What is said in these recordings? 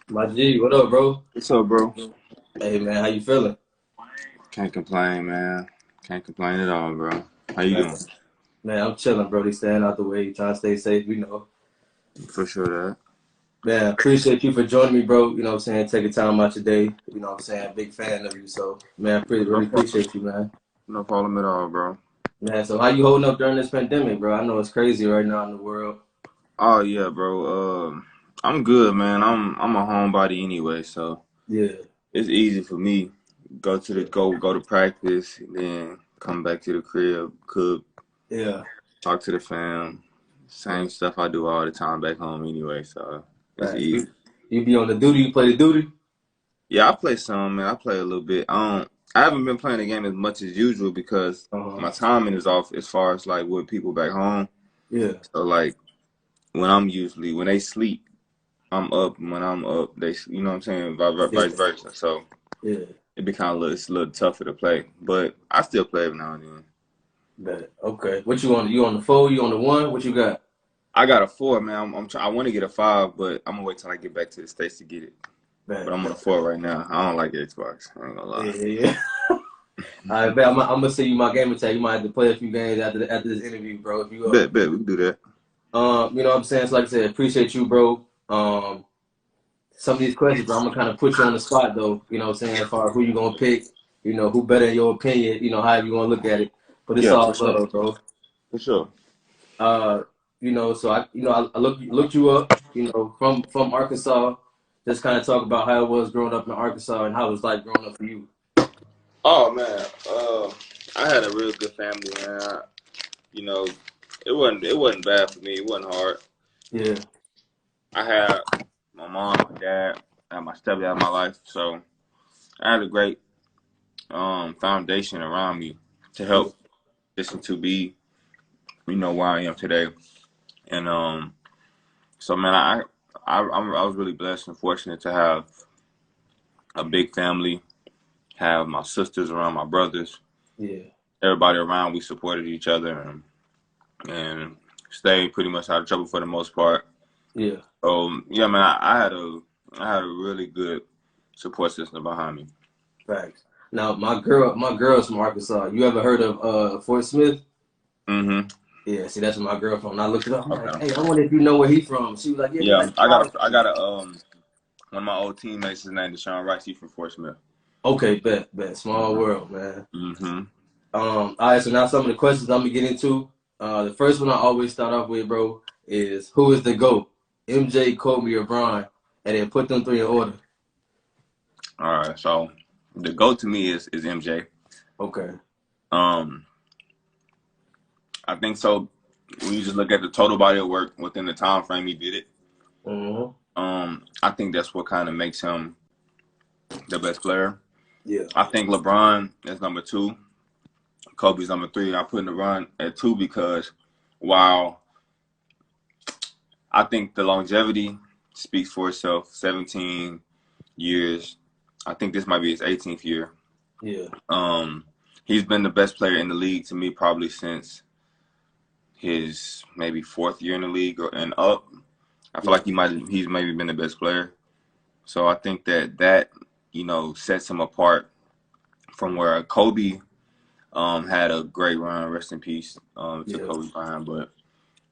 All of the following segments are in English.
My G, what up, bro? What's up, bro? Hey, man, how you feeling? Can't complain, man. Can't complain at all, bro. How you Man, doing? man, I'm chilling, bro. They staying out the way, trying to stay safe, you know. For sure that. Man, appreciate you for joining me, bro. You know what I'm saying? Taking time out your day. You know what I'm saying? Big fan of you. So, man, No really problem. appreciate you, man. No problem at all, bro. Man, so how you holding up during this pandemic, bro? I know it's crazy right now in the world. Oh yeah, bro. I'm good, man. I'm a homebody anyway, so Yeah, it's easy for me. Go to practice, then come back to the crib, cook, yeah. talk to the fam. Same stuff I do all the time back home anyway, so it's Right. easy. You be on the duty, you play the duty? Yeah, I play some, man. I play a little bit. I haven't been playing the game as much as usual because Uh-huh. my timing is off as far as like with people back home. Yeah, So like when they sleep, I'm up. When I'm up, you know what I'm saying, yeah, vice versa. So yeah. it be kind of it's a little tougher to play, but I still play every now and then. Bet. Okay. What you on? You on the four? You on the one? What you got? I got a four, man. I want to get a five, but I'm gonna wait till I get back to the States to get it. But Bet, I'm on a bet. four right now. I don't like Xbox. I ain't gonna Yeah, lie. yeah, yeah. I bet I'm gonna send you my gamer tag. You might have to play a few games after this interview, bro. If you Bet we can do that. you know what I'm saying. So like I said, appreciate you, bro. Some of these questions, bro, I'm gonna kind of put you on the spot, though. You know what I'm saying, as far as who you gonna pick. You know who better in your opinion. You know however you gonna look at it. But it's Yeah, for all sure, love, bro. for sure. Uh, so I looked you up. You know from Arkansas. Just kind of talk about how it was growing up in Arkansas and how it was like growing up for you. Oh man, I had a real good family, man. You know, it wasn't bad for me. It wasn't hard. Yeah, I had my mom, my dad, and my stepdad in my life, so I had a great foundation around me to yeah, help listen to be, where I am today. And so man, I was really blessed and fortunate to have a big family, have my sisters around, my brothers, yeah, everybody around. We supported each other and stayed pretty much out of trouble for the most part. yeah. Yeah, man, I had a really good support system behind me. Facts. Now, my girl's from Arkansas. You ever heard of Fort Smith? Hmm. Yeah, see, that's where my girl from. And I looked it up. I'm like, Okay. hey, I wonder if you know where he from. She was like, yeah, he Yeah, like 5 I minutes. got a one of my old teammates. His name is Deshaun Rice. He's from Fort Smith. Okay, bet. Small Hmm. world, man. Hmm. All right, so now some of the questions I'm gonna get into. The first one I always start off with, bro, is who is the GOAT? MJ, Kobe, or Bron? And then put them three in order. All right. So the go to me is MJ. Okay. Um, I think so. When you just look at the total body of work within the time frame he did it, Mm-hmm. I think that's what kind of makes him the best player. Yeah. I think LeBron is number two. Kobe's number three. I'm putting LeBron at two because while I think the longevity speaks for itself, 17 years. I think this might be his 18th year. Yeah. Um, he's been the best player in the league to me probably since his maybe fourth year in the league and up. I feel Yeah. like he's maybe been the best player. So I think that sets him apart from where Kobe had a great run. Rest in peace to Yeah. Kobe Bryant,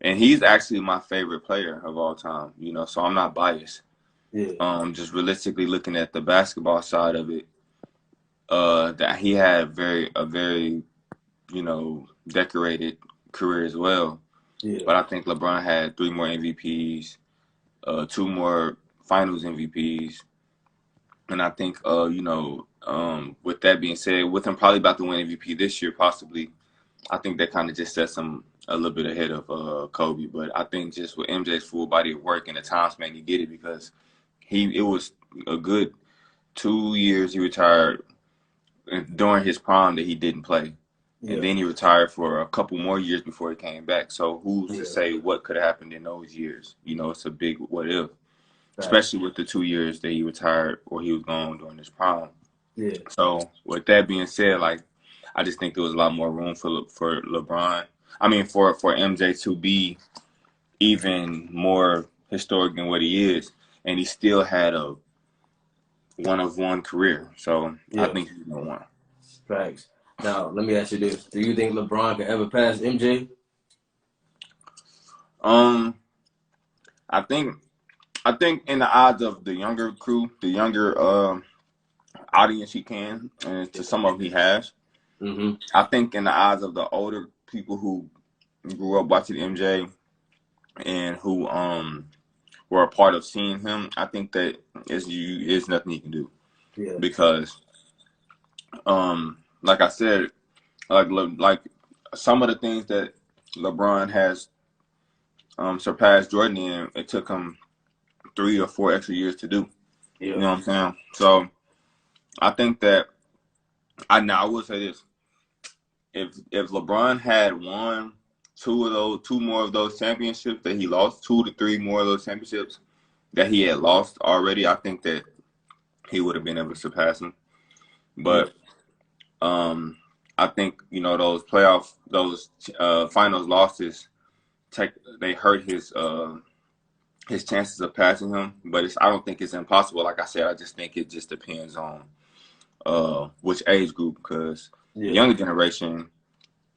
and he's actually my favorite player of all time. So I'm not biased. Yeah. Just realistically looking at the basketball side of it, that he had a very decorated career as well. Yeah. But I think LeBron had three more MVPs, two more Finals MVPs, and I think with that being said, with him probably about to win MVP this year, possibly, I think that kind of just sets him a little bit ahead of Kobe. But I think just with MJ's full body of work and the time span, he did it because it was a good 2 years he retired during his prime that he didn't play. And Yeah. then he retired for a couple more years before he came back. So who's to Yeah. say what could have happened in those years? It's a big what if, Facts. especially with the 2 years that he retired or he was gone during his prime. Yeah. So with that being said, like I just think there was a lot more room for LeBron. I mean, for MJ to be even more historic than what he is. and he still had a one-of-one career. So I Yeah, think he's gonna win. facts. Now, let me ask you this: do you think LeBron can ever pass MJ? Um, I think in the odds of the younger crew, the younger audience, he can, and to some of them he has. Mm-hmm. I think in the eyes of the older people who grew up watching MJ and who were a part of seeing him, I think that is nothing he can do Yeah, because like I said, like some of the things that LeBron has surpassed Jordan in, it took him 3 or 4 extra years to do. You yeah, know what I'm saying? So I think that I will say this: if LeBron had won two more of those championships that he lost, 2 to 3 more of those championships that he had lost already, I think that he would have been able to surpass him. yeah, But I think those finals losses they hurt his chances of passing him. But I don't think it's impossible. Like I said, I just think it just depends on which age group, because the yeah, younger generation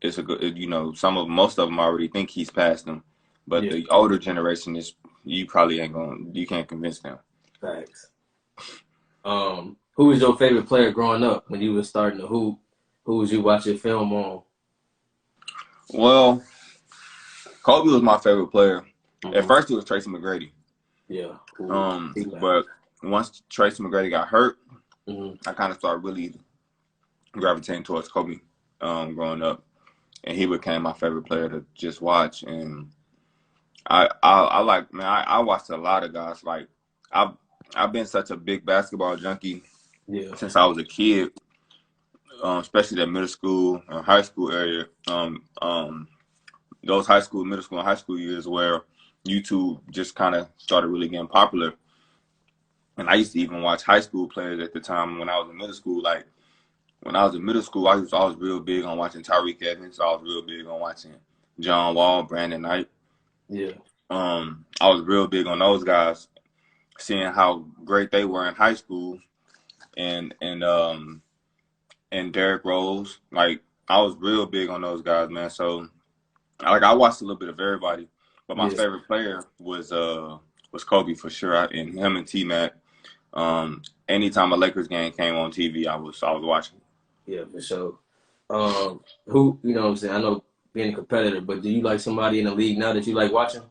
is a good, most of them already think he's passed them, but yeah. the older generation is you can't convince them. Facts. Who was your favorite player growing up when you was starting to hoop? Who was you watching film on? Well, Kobe was my favorite player. At Mm-hmm. first, it was Tracy McGrady. Yeah. Ooh, But once Tracy McGrady got hurt, mm-hmm. I kind of started really gravitating towards Kobe growing up, and he became my favorite player to just watch. And I like, man, I watched a lot of guys. Like I've I've been such a big basketball junkie Yeah. since I was a kid, especially that middle school and high school area. Those middle school, and high school years where YouTube just kind of started really getting popular. And I used to even watch high school players at the time when I was in middle school. Like when I was in middle school, I was real big on watching Tyreek Evans. I was real big on watching John Wall, Brandon Knight. Yeah. I was real big on those guys, seeing how great they were in high school, and Derrick Rose. Like I was real big on those guys, man. So I watched a little bit of everybody, but my Yeah. favorite player was Kobe for sure. And him and T Mac. Anytime a Lakers game came on TV, I was watching. Yeah, for sure. Who you know what I'm saying? I know being a competitor, but do you like somebody in the league now that you like watching?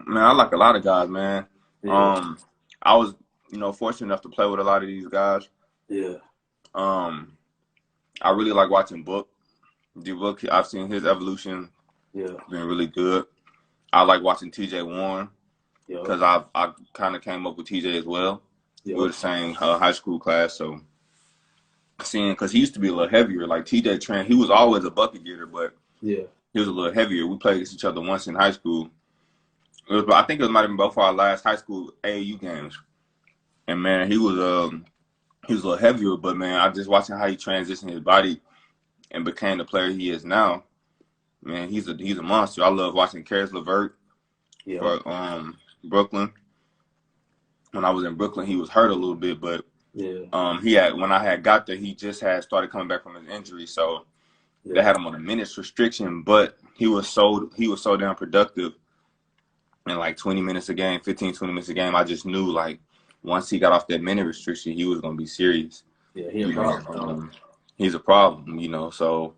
Man, I like a lot of guys, man. Yeah. Um, I was fortunate enough to play with a lot of these guys. Yeah. Um, I really like watching Book. D-Book, I've seen his evolution Yeah. been really good. I like watching TJ Warren Yeah. because I kind of came up with TJ as well. We were Yeah. the same high school class, so seeing because he used to be a little heavier. Like TJ Trent, he was always a bucket getter, but Yeah. he was a little heavier. We played against each other once in high school. I think it might have been both our last high school AAU games. And man, he was a little heavier, but man, I just watching how he transitioned his body and became the player he is now. Man, he's a monster. I love watching Karis LeVert Yeah. for Brooklyn. When I was in Brooklyn, he was hurt a little bit, but Yeah. when I had got there, he just had started coming back from his injury, so they Yeah. had him on a minutes restriction. But he was so damn productive in like 20 minutes a game, 15, 20 minutes a game. I just knew like once he got off that minute restriction, he was gonna be serious. Yeah. He a You know, problem. he's a problem. So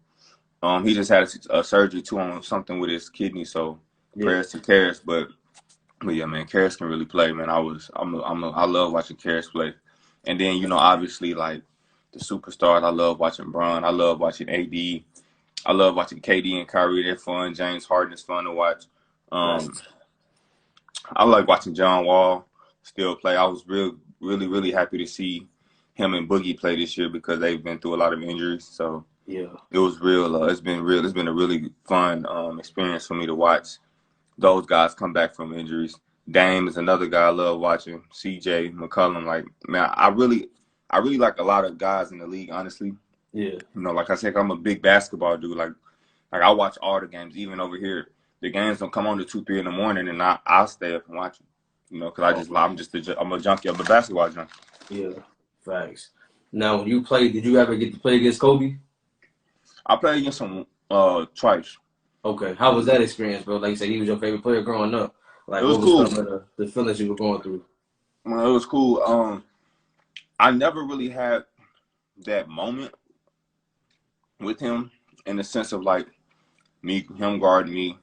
he just had a surgery too on something with his kidney. So Yeah. prayers to Karis, but yeah, man, Karis can really play, man. I love watching Karis play, and then obviously like the superstars. I love watching Bron. I love watching AD. I love watching KD and Kyrie. They're fun. James Harden is fun to watch. Right. Um, I like watching John Wall still play. I was really, really happy to see him and Boogie play this year because they've been through a lot of injuries. So Yeah. it was real. It's been real. It's been a really fun experience for me to watch those guys come back from injuries. Dame is another guy I love watching. CJ McCollum, like man, I really like a lot of guys in the league. Honestly, Yeah. like I said, I'm a big basketball dude. Like I watch all the games, even over here. The games don't come on to 2, 3 in the morning, and I'll stay up and watch them. You know, because I'm a junkie. I'm a basketball junkie. Yeah, facts. Now, when you played, did you ever get to play against Kobe? I played against him twice. Okay, how was that experience, bro? Like you said, he was your favorite player growing up. It Like, was what was cool. some of the feelings you were going through? Well, it was cool. I never really had that moment with him in the sense of like him guarding me,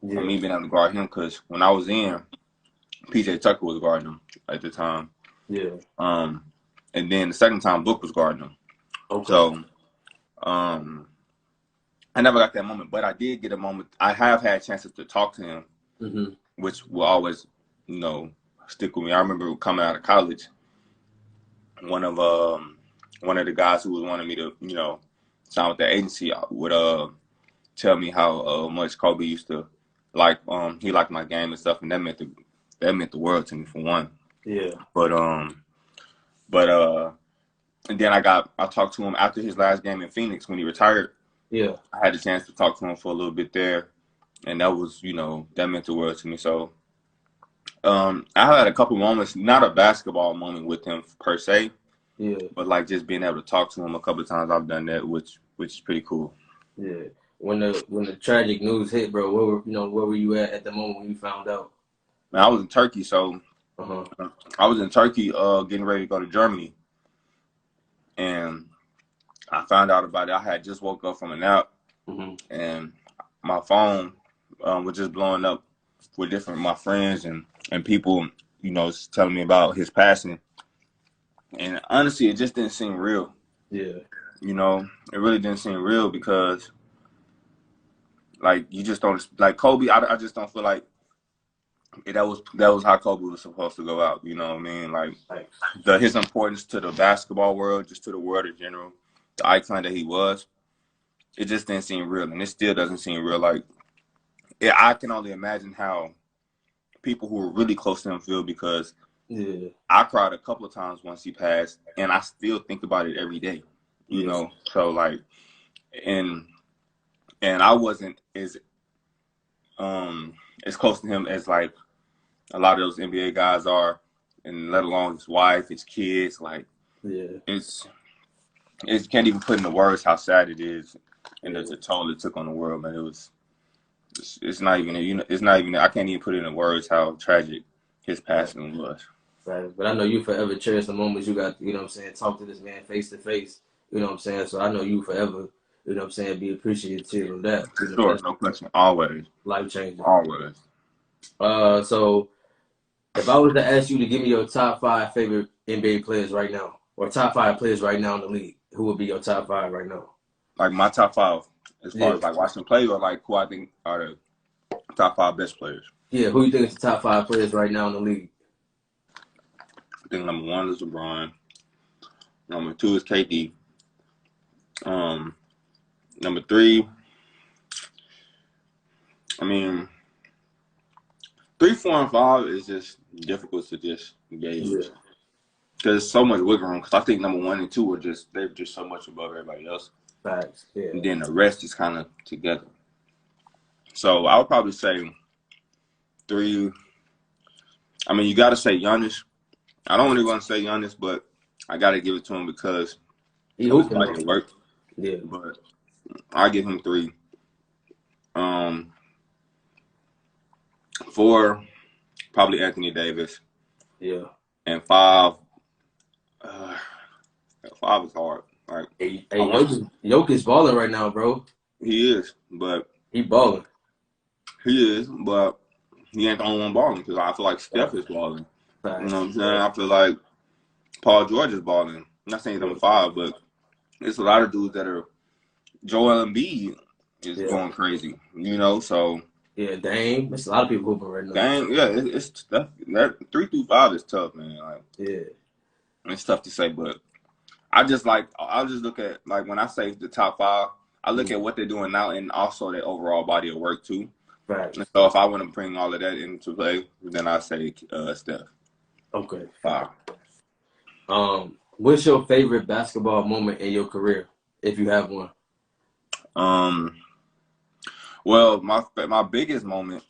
or Yeah, me being able to guard him. Because when I was in, PJ Tucker was guarding him at the time. yeah. And then the second time, Book was guarding him. Okay. So, I never got that moment, but I did get a moment. I have had chances to talk to him, Mm-hmm. which will always, stick with me. I remember coming out of college, one of the guys who was wanting me to, sign with the agency would tell me how much Kobe used to he liked my game and stuff, and that meant the world to me for one. Yeah, But and then I talked to him after his last game in Phoenix when he retired. yeah. I had the chance to talk to him for a little bit there, and that was, that meant the world to me. So, I had a couple moments, not a basketball moment with him per se, Yeah, but like just being able to talk to him a couple of times. I've done that, which is pretty cool. yeah. When the tragic news hit, bro, where were you at the moment when you found out? Man, I was in Turkey, so Uh-huh. I was in Turkey, getting ready to go to Germany, and I found out about it. I had just woke up from a nap, Mm-hmm. and my phone was just blowing up with my friends and people, telling me about his passing. And honestly, it just didn't seem real. Yeah, It really didn't seem real because, like, you just don't like Kobe. I just don't feel like that was how Kobe was supposed to go out. You know what I mean? Like thanks. his importance to the basketball world, just to the world in general, the icon that he was. It just didn't seem real, and it still doesn't seem real. Like, yeah, I can only imagine how people who were really close to him feel because Yeah, I cried a couple of times once he passed, and I still think about it every day. yeah, So like, and I wasn't as close to him as like a lot of those NBA guys are, and let alone his wife, his kids. Like, yeah, it's can't even put into words how sad it is, and yeah. the toll it took on the world. Man, it's not even it's not even I can't even put it in words how tragic his Right, passing was. right. But I know you forever cherish the moments you got, you know what I'm saying, talk to this man face to face. You know what I'm saying? So I know you forever, you know what I'm saying, be appreciative of that. For You know, sure, that's no question. Always, life changing. always. So if I was to ask you to give me your top five favorite NBA players right now, or top five players right now in the league, who would be your top five right now? Like my top five, as far Yeah. as like watching play, or like who I think are the top five best players. Yeah, who you think is the top five players right now in the league? I think number one is LeBron. Number two is KD. Um, Number three, I mean, 3, 4, and 5 is just difficult to just Yeah, gauge because there's so much wiggle room. Because I think number 1 and 2 they're just so much above everybody else, facts. and Yeah. then the rest is kind of together. So I would probably say 3. I mean, you got to say Giannis. I don't really want to say Giannis, but I got to give it to him because He of his hooping body though. of work. Yeah. But I give him 3. 4, probably Anthony Davis, Yeah. and 5. Uh, 5 is hard. Like, I Hey, want Jokic balling right now, bro. he is, but He balling. he ain't the only one balling because I feel like Steph is balling. You know Facts. what I'm saying? I feel like Paul George is balling. I'm not saying he's Yeah. number 5, but it's a lot of dudes that are. Joel Embiid is Yeah. going crazy. So Yeah. Dame. There's a lot of people hooping right now. dang, yeah, it's that 3 through 5 is tough, man. Like, Yeah. it's tough to say, but I'll just look at, like, when I say the top 5, I look at what they're doing now and also their overall body of work too. And Facts. so if I want to bring all of that into play, then I say Steph. Okay. 5. Facts. What's your favorite basketball moment in your career, if you have one? Um, well, my biggest moment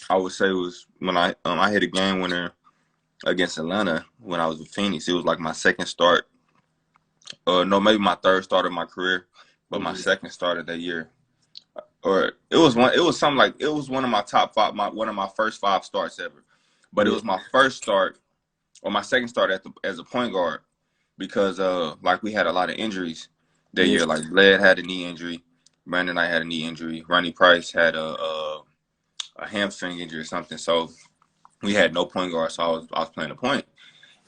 I would say was when I hit a game winner against Atlanta when I was with Phoenix. It was like my second start. No, maybe my third start of my career, but my second start of that year. Or it was one. It was something like it was one of my top five. One of my first 5 starts ever. But it was my first start or my second start as a point guard because like we had a lot of injuries that year. Like Bled had a knee injury, Brandon Knight had a knee injury, Ronnie Price had a hamstring injury or something. So we had no point guard. So I was playing the point,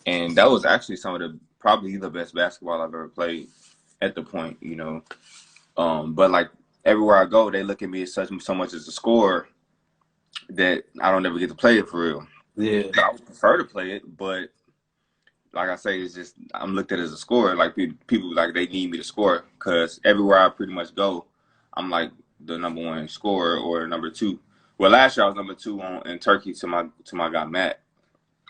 and that was actually some of the probably the best basketball I've ever played at the point. You know, but like everywhere I go, they look at me as so much as a scorer that I don't ever get to play it for real. Yeah, I would prefer to play it, but like I say, it's just I'm looked at as a scorer. Like people like they need me to score because everywhere I pretty much go, I'm like the number 1 scorer or number 2. Well, last year I was number 2 in Turkey to my guy Matt.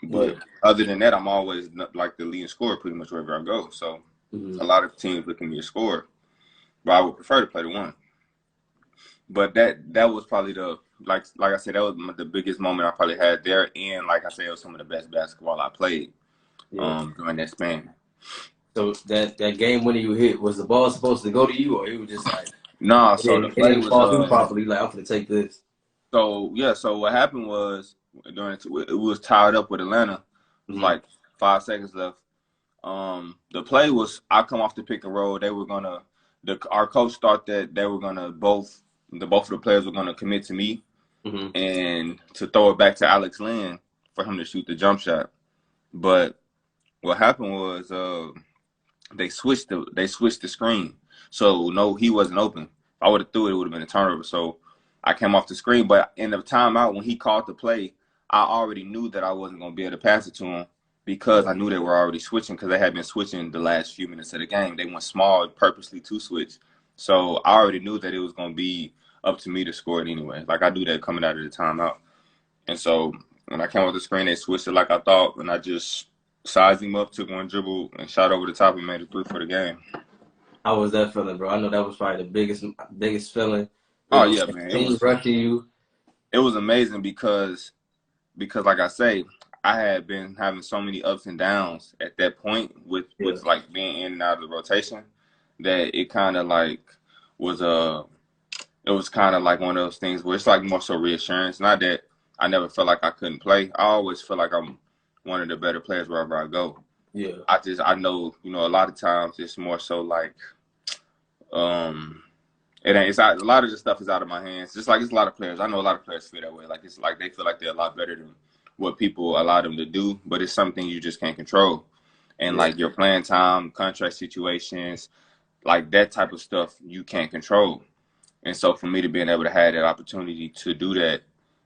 But other than that, I'm always like the leading scorer pretty much wherever I go. So a lot of teams look at me to score, but I would prefer to play the 1. But that was probably the like I said, that was the biggest moment I probably had there, and like I said, it was some of the best basketball I played during that span. So that game winner you hit, was the ball supposed to go to you, or it was just like No, it so the didn't, it play didn't was fall through properly? Like, I'm gonna take this. so yeah, so what happened was it was tied up with Atlanta. It was like 5 seconds left. The play was I come off the pick and roll. They were gonna our coach thought that they were gonna both of the players were gonna commit to me and to throw it back to Alex Lynn for him to shoot the jump shot. But what happened was they switched the screen. So no, he wasn't open. If I would have threw it, it would have been a turnover. So I came off the screen. But in the timeout when he called the play, I already knew that I wasn't gonna be able to pass it to him because I knew they were already switching because they had been switching the last few minutes of the game. They went small purposely to switch. So I already knew that it was gonna be up to me to score it anyway. Like I knew that coming out of the timeout. And so when I came off the screen, they switched it like I thought, and I just sized him up, took one dribble, and shot over the top and made a 3 for the game. How was that feeling, bro? I know that was probably the biggest feeling. Oh yeah, man, Team rushing you. It was amazing because like I say, I had been having so many ups and downs at that point with like being in and out of the rotation that it kind of like was it was kind of like one of those things where it's like more so reassurance. Not that I never felt like I couldn't play. I always feel like I'm one of the better players wherever I go. Yeah. I know, you know, a lot of times it's more so like it's a lot of the stuff is out of my hands. Just like it's a lot of players. I know a lot of players feel that way. Like it's like they feel like they're a lot better than what people allow them to do, but it's something you just can't control. And like your playing time, contract situations, like that type of stuff you can't control. And so for me to being able to have that opportunity to do that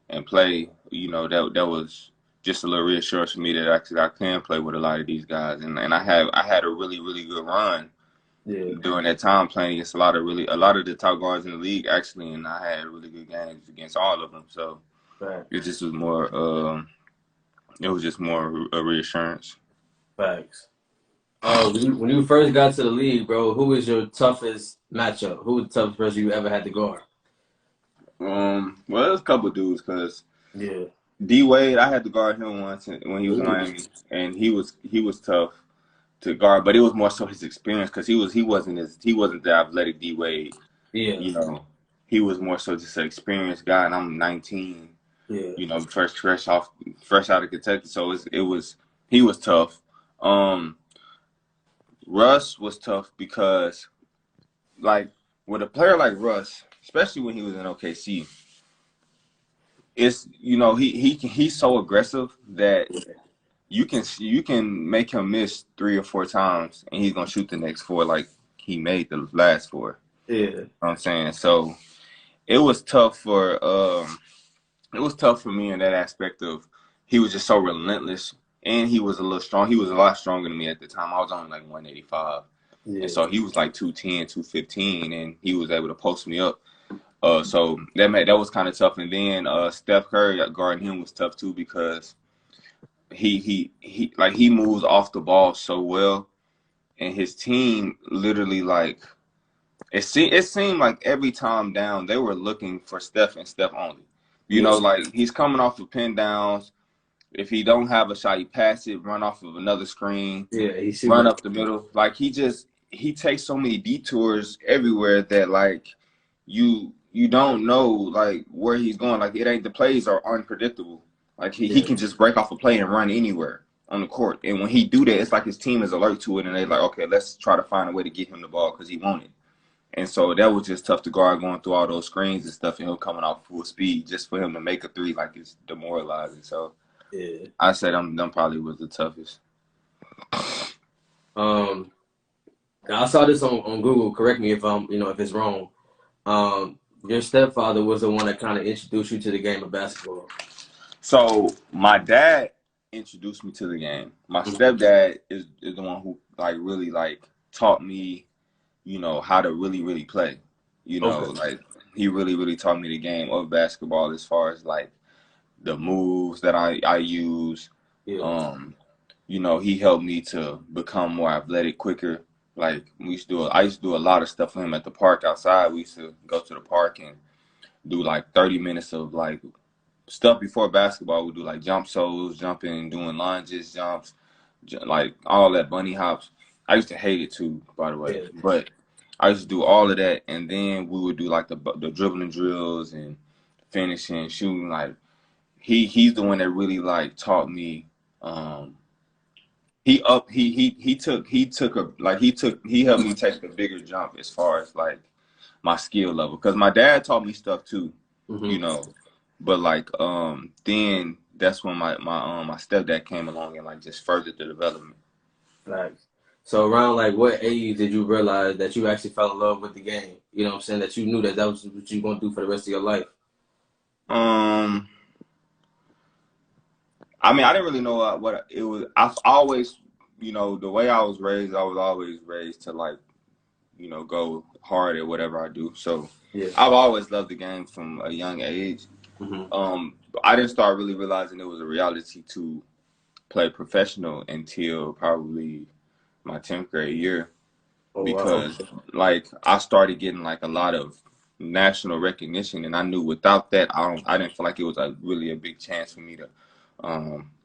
and play, you know, that was just a little reassurance for me that actually I can play with a lot of these guys. And I had a really, really good run during that time playing against a lot of the top guards in the league actually, and I had really good games against all of them. So it just was more it was just more a reassurance. Facts. When you first got to the league, bro, who was your toughest matchup? Who was the toughest person you ever had to guard? Well, there's a couple of dudes because D Wade, I had to guard him once when he was in Miami, and he was tough to guard, but it was more so his experience because he wasn't the athletic D Wade. Yeah, you know, he was more so just an experienced guy, and I'm 19. You know, fresh out of Kentucky, so he was tough. Russ was tough because, like, with a player like Russ, especially when he was in OKC, it's he's so aggressive that you can make him miss 3 or 4 times and he's gonna shoot the next 4 like he made the last 4. You know what I'm saying? So it was tough for me in that aspect of he was just so relentless and he was a little strong. He was a lot stronger than me at the time. I was only like 185. And so he was like 210, 215, and he was able to post me up. So that was kind of tough. And then Steph Curry guarding him was tough too because he moves off the ball so well, and his team literally like it seemed like every time down they were looking for Steph and Steph only. You know, like he's coming off of pin downs. if he don't have a shot, he pass it, run off of another screen, Yeah, he shoot run like up the middle. Like he takes so many detours everywhere that like you don't know like where he's going. Like it ain't the plays are unpredictable. Like he yeah, can just break off a play and run anywhere on the court. And when he do that, it's like his team is alert to it and they like, okay, let's try to find a way to get him the ball because he won it. And so that was just tough to guard going through all those screens and stuff and him coming off full speed just for him to make a three like it's demoralizing. So yeah. I said them probably was the toughest. I saw this on Google. Correct me if if it's wrong. Your stepfather was the one that kind of introduced you to the game of basketball. So my dad introduced me to the game. My stepdad is the one who like really like taught me, how to really play. Okay. Like he really taught me the game of basketball as far as like the moves that I use. Yeah. He helped me to become more athletic quicker. Like I used to do a lot of stuff for him at the park outside. We used to go to the park and do like 30 minutes of like stuff before basketball. We do like jump soles, jumping, doing lunges, jumps, like all that bunny hops. I used to hate it too, by the way, Yeah. but I used to do all of that, and then we would do like the dribbling drills and finishing, shooting. Like he's the one that really like taught me. He helped me take a bigger jump as far as like my skill level because my dad taught me stuff too, you Mm-hmm. know. But like then that's when my stepdad came along and like just furthered the development. Facts. So around like what age did you realize that you actually fell in love with the game? You know what I'm saying? That you knew that that was what you were gonna do for the rest of your life. Um, I mean, I didn't really know what it was. I've always, the way I was raised, I was always raised to like, go hard at whatever I do. So Yeah. I've always loved the game from a young age. Mm-hmm. I didn't start really realizing it was a reality to play professional until probably my 10th grade year Oh wow. because like I started getting like a lot of national recognition and I knew without that I didn't feel like it was really a big chance for me to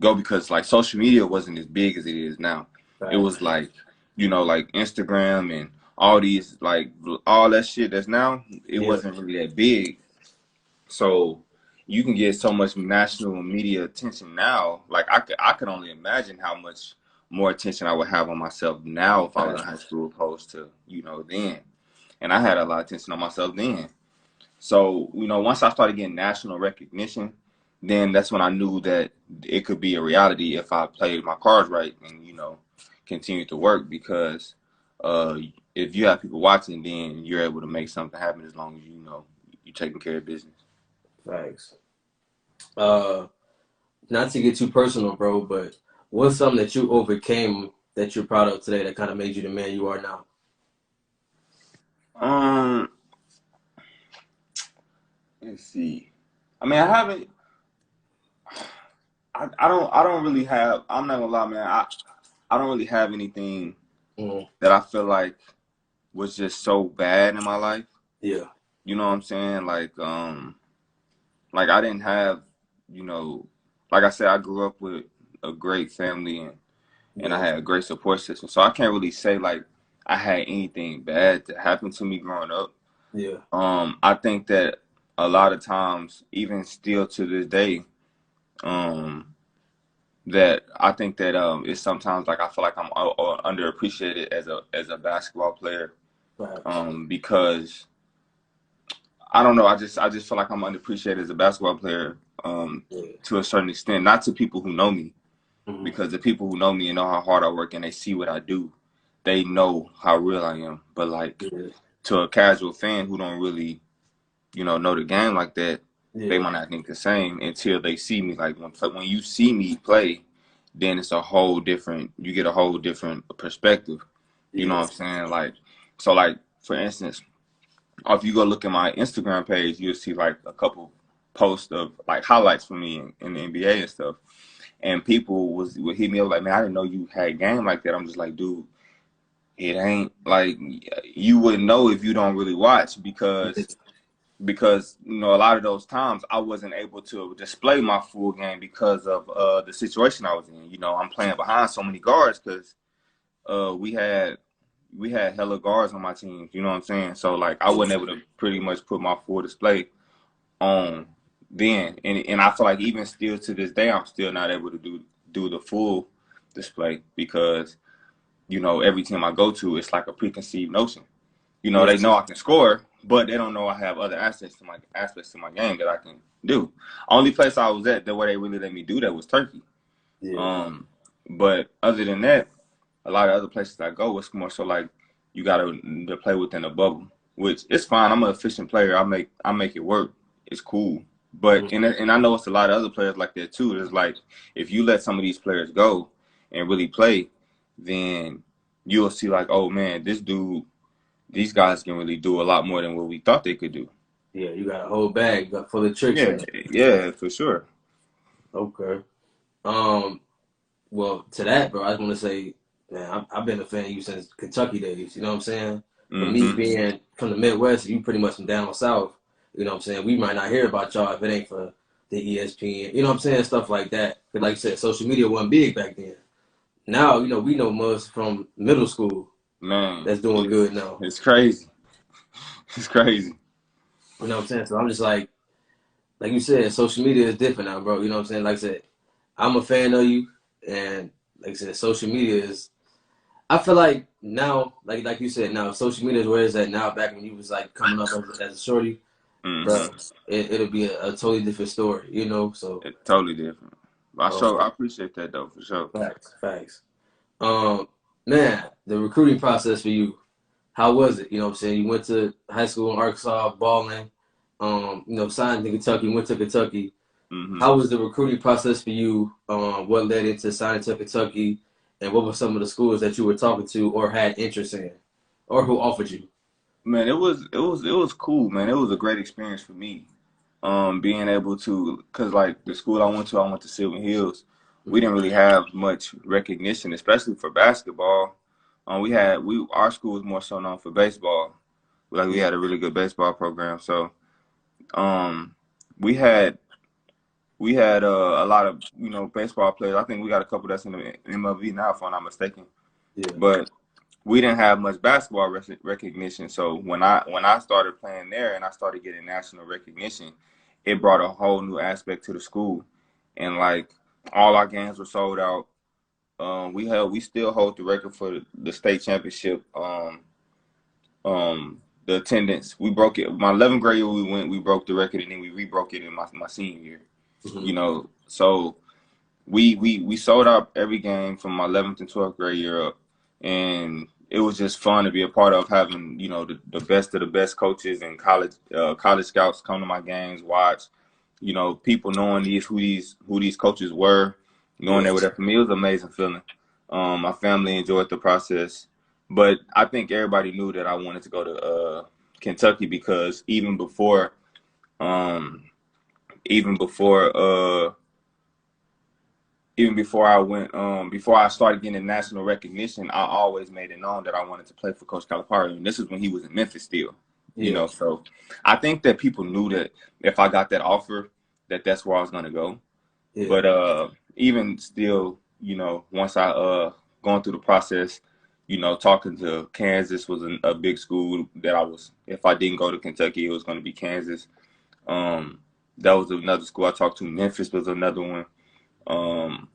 go because like social media wasn't as big as it is now. It was Facts. like like Instagram and all these like all that shit that's now it Yeah. wasn't really that big. So you can get so much national media attention now. Like I could only imagine how much more attention I would have on myself now if I was in high Facts. school opposed to, then. And I had a lot of attention on myself then. So, once I started getting national recognition, then that's when I knew that it could be a reality if I played my cards right and, continued to work because uh if you have people watching, then you're able to make something happen as long as you're taking care of business. Facts. Uh, Not to get too personal, bro, but what's something that you overcame that you're proud of today that kind of made you the man you are now? Um, let's see. I mean, I haven't. I don't really have. I'm not gonna lie, man. I don't really have anything Mm, that I feel like was just so bad in my life. yeah. You know what I'm saying? Like I didn't have, you know, like I said, I grew up with a great family and I Yeah. had a great support system. So I can't really say like I had anything bad that happened to me growing up. Yeah. I think that a lot of times, even still to this day, um, that I think that it's sometimes like I feel like I'm underappreciated as a basketball player, Facts. because I don't know. I just feel like I'm underappreciated as a basketball player, Yeah. to a certain extent. Not to people who know me, Mm-hmm. because the people who know me and know how hard I work and they see what I do, they know how real I am. But like Yeah. to a casual fan who don't really, know the game like that, they Yeah. might not think the same until they see me. Like when you see me play, then it's a whole different. You get a whole different perspective. You know Yeah. what I'm saying? Like so, like for instance, if you go look at my Instagram page, you'll see like a couple posts of like highlights for me in the NBA and stuff. And people would hit me up like, man, I didn't know you had game like that. I'm just like, dude, it ain't like you wouldn't know if you don't really watch because because a lot of those times I wasn't able to display my full game because of the situation I was in. I'm playing behind so many guards because we had hella guards on my team. You know what I'm saying? So like I wasn't able to pretty much put my full display on then, and I feel like even still to this day I'm still not able to do the full display because every team I go to it's like a preconceived notion. Yeah. They know I can score, but they don't know I have other aspects to my game that I can do. Only place I was at that where they really let me do that was Turkey. Yeah. But other than that, a lot of other places I go, it's more so like you gotta to play within a bubble, which it's fine. I'm an efficient player. I make it work. It's cool. But and I know it's a lot of other players like that too. It's like if you let some of these players go and really play, then you'll see like, oh man, these guys can really do a lot more than what we thought they could do. Yeah, you got a whole bag full of tricks Yeah, in it. yeah, for sure. Okay. Um, well, to that, bro, I just want to say, man, I've been a fan of you since Kentucky days. You know what I'm saying? For me Mm-hmm. being from the Midwest, you pretty much from down south. You know what I'm saying? We might not hear about y'all if it ain't for the ESPN. You know what I'm saying? Stuff like that. But like you said, social media wasn't big back then. Now, we know Muzz from middle school Man, that's doing good now. it's crazy. It's crazy. You know what I'm saying? So I'm just like you said, social media is different now, bro. You know what I'm saying? Like I said, I'm a fan of you, and like I said, social media is. I feel like now, like you said, now social media is where it's at now. Back when you was like coming up as a shorty, bro, Mm-hmm. it'll be a totally different story, So, It's totally different. I um, appreciate that though for sure. facts. Um, man, the recruiting process for you, how was it? You know what I'm saying? You went to high school in Arkansas, balling. Signed to Kentucky, went to Kentucky. Mm-hmm. How was the recruiting process for you? What led into signing to Kentucky, and what were some of the schools that you were talking to or had interest in, or who offered you? Man, it was cool, man. It was a great experience for me. Being able to, cause like the school I went to Silver Hills. We didn't really have much recognition, especially for basketball. Our school was more so known for baseball. Like we had a really good baseball program, so um, we had a lot of baseball players. I think we got a couple that's in the MLB now, if I'm not mistaken. Yeah, But we didn't have much basketball recognition. So when I started playing there and I started getting national recognition, it brought a whole new aspect to the school, and like all our games were sold out. We still hold the record for the state championship. The attendance, we broke it. My 11th grade year we broke the record, and then we rebroke it in my senior year. So we sold out every game from my 11th and 12th grade year up, and it was just fun to be a part of, having the best of the best coaches and college scouts come to my games, watch, people knowing who these coaches were, knowing yeah, they were there for me. It was an amazing feeling. My family enjoyed the process, but I think everybody knew that I wanted to go to Kentucky because um even before I went, before I started getting national recognition, I always made it known that I wanted to play for Coach Calipari, and this is when he was in Memphis still. yeah, So I think that people knew that if I got that offer, that's where I was gonna go. yeah, But even still, once I going through the process, talking to Kansas was a big school that I was. If I didn't go to Kentucky, it was going to be Kansas. Um, that was another school I talked to. Memphis was another one. Um,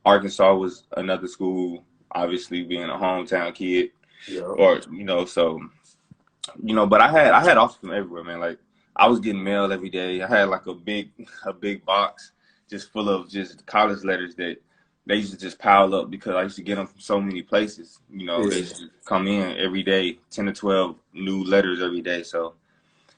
Arkansas was another school, obviously being a hometown kid, yeah. or so but I had offers from everywhere, man. Like I was getting mail every day. I had like a big box just full of just college letters that they used to just pile up because I used to get them from so many places. They Yeah. used to come in every day, 10 to 12 new letters every day. So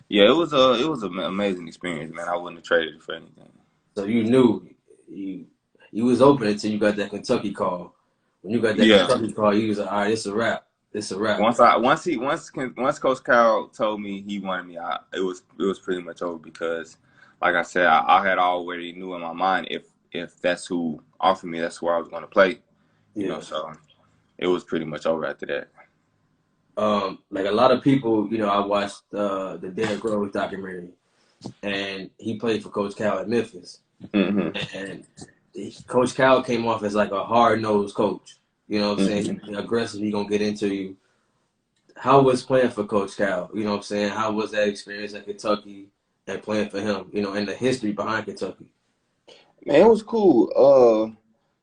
yeah, it was an amazing experience, man. I wouldn't have traded it for anything. So you knew you was open until you got that Kentucky call. When you got that Yeah. Kentucky call, you was like, all right, it's a wrap. It's a wrap. Once Coach Cal told me he wanted me, it was pretty much over because, like I said, I had already knew in my mind if that's who offered me, that's where I was going to play. Yeah. So it was pretty much over after that. like a lot of people, I watched the Derrick Rose documentary, and he played for Coach Cal at Memphis, Mm-hmm. and Coach Cal came off as like a hard nosed coach. You know what I'm saying? Mm-hmm. Aggressive, he gonna get into you. How was playing for Coach Cal? You know what I'm saying? How was that experience at Kentucky and playing for him? And the history behind Kentucky. Man, it was cool.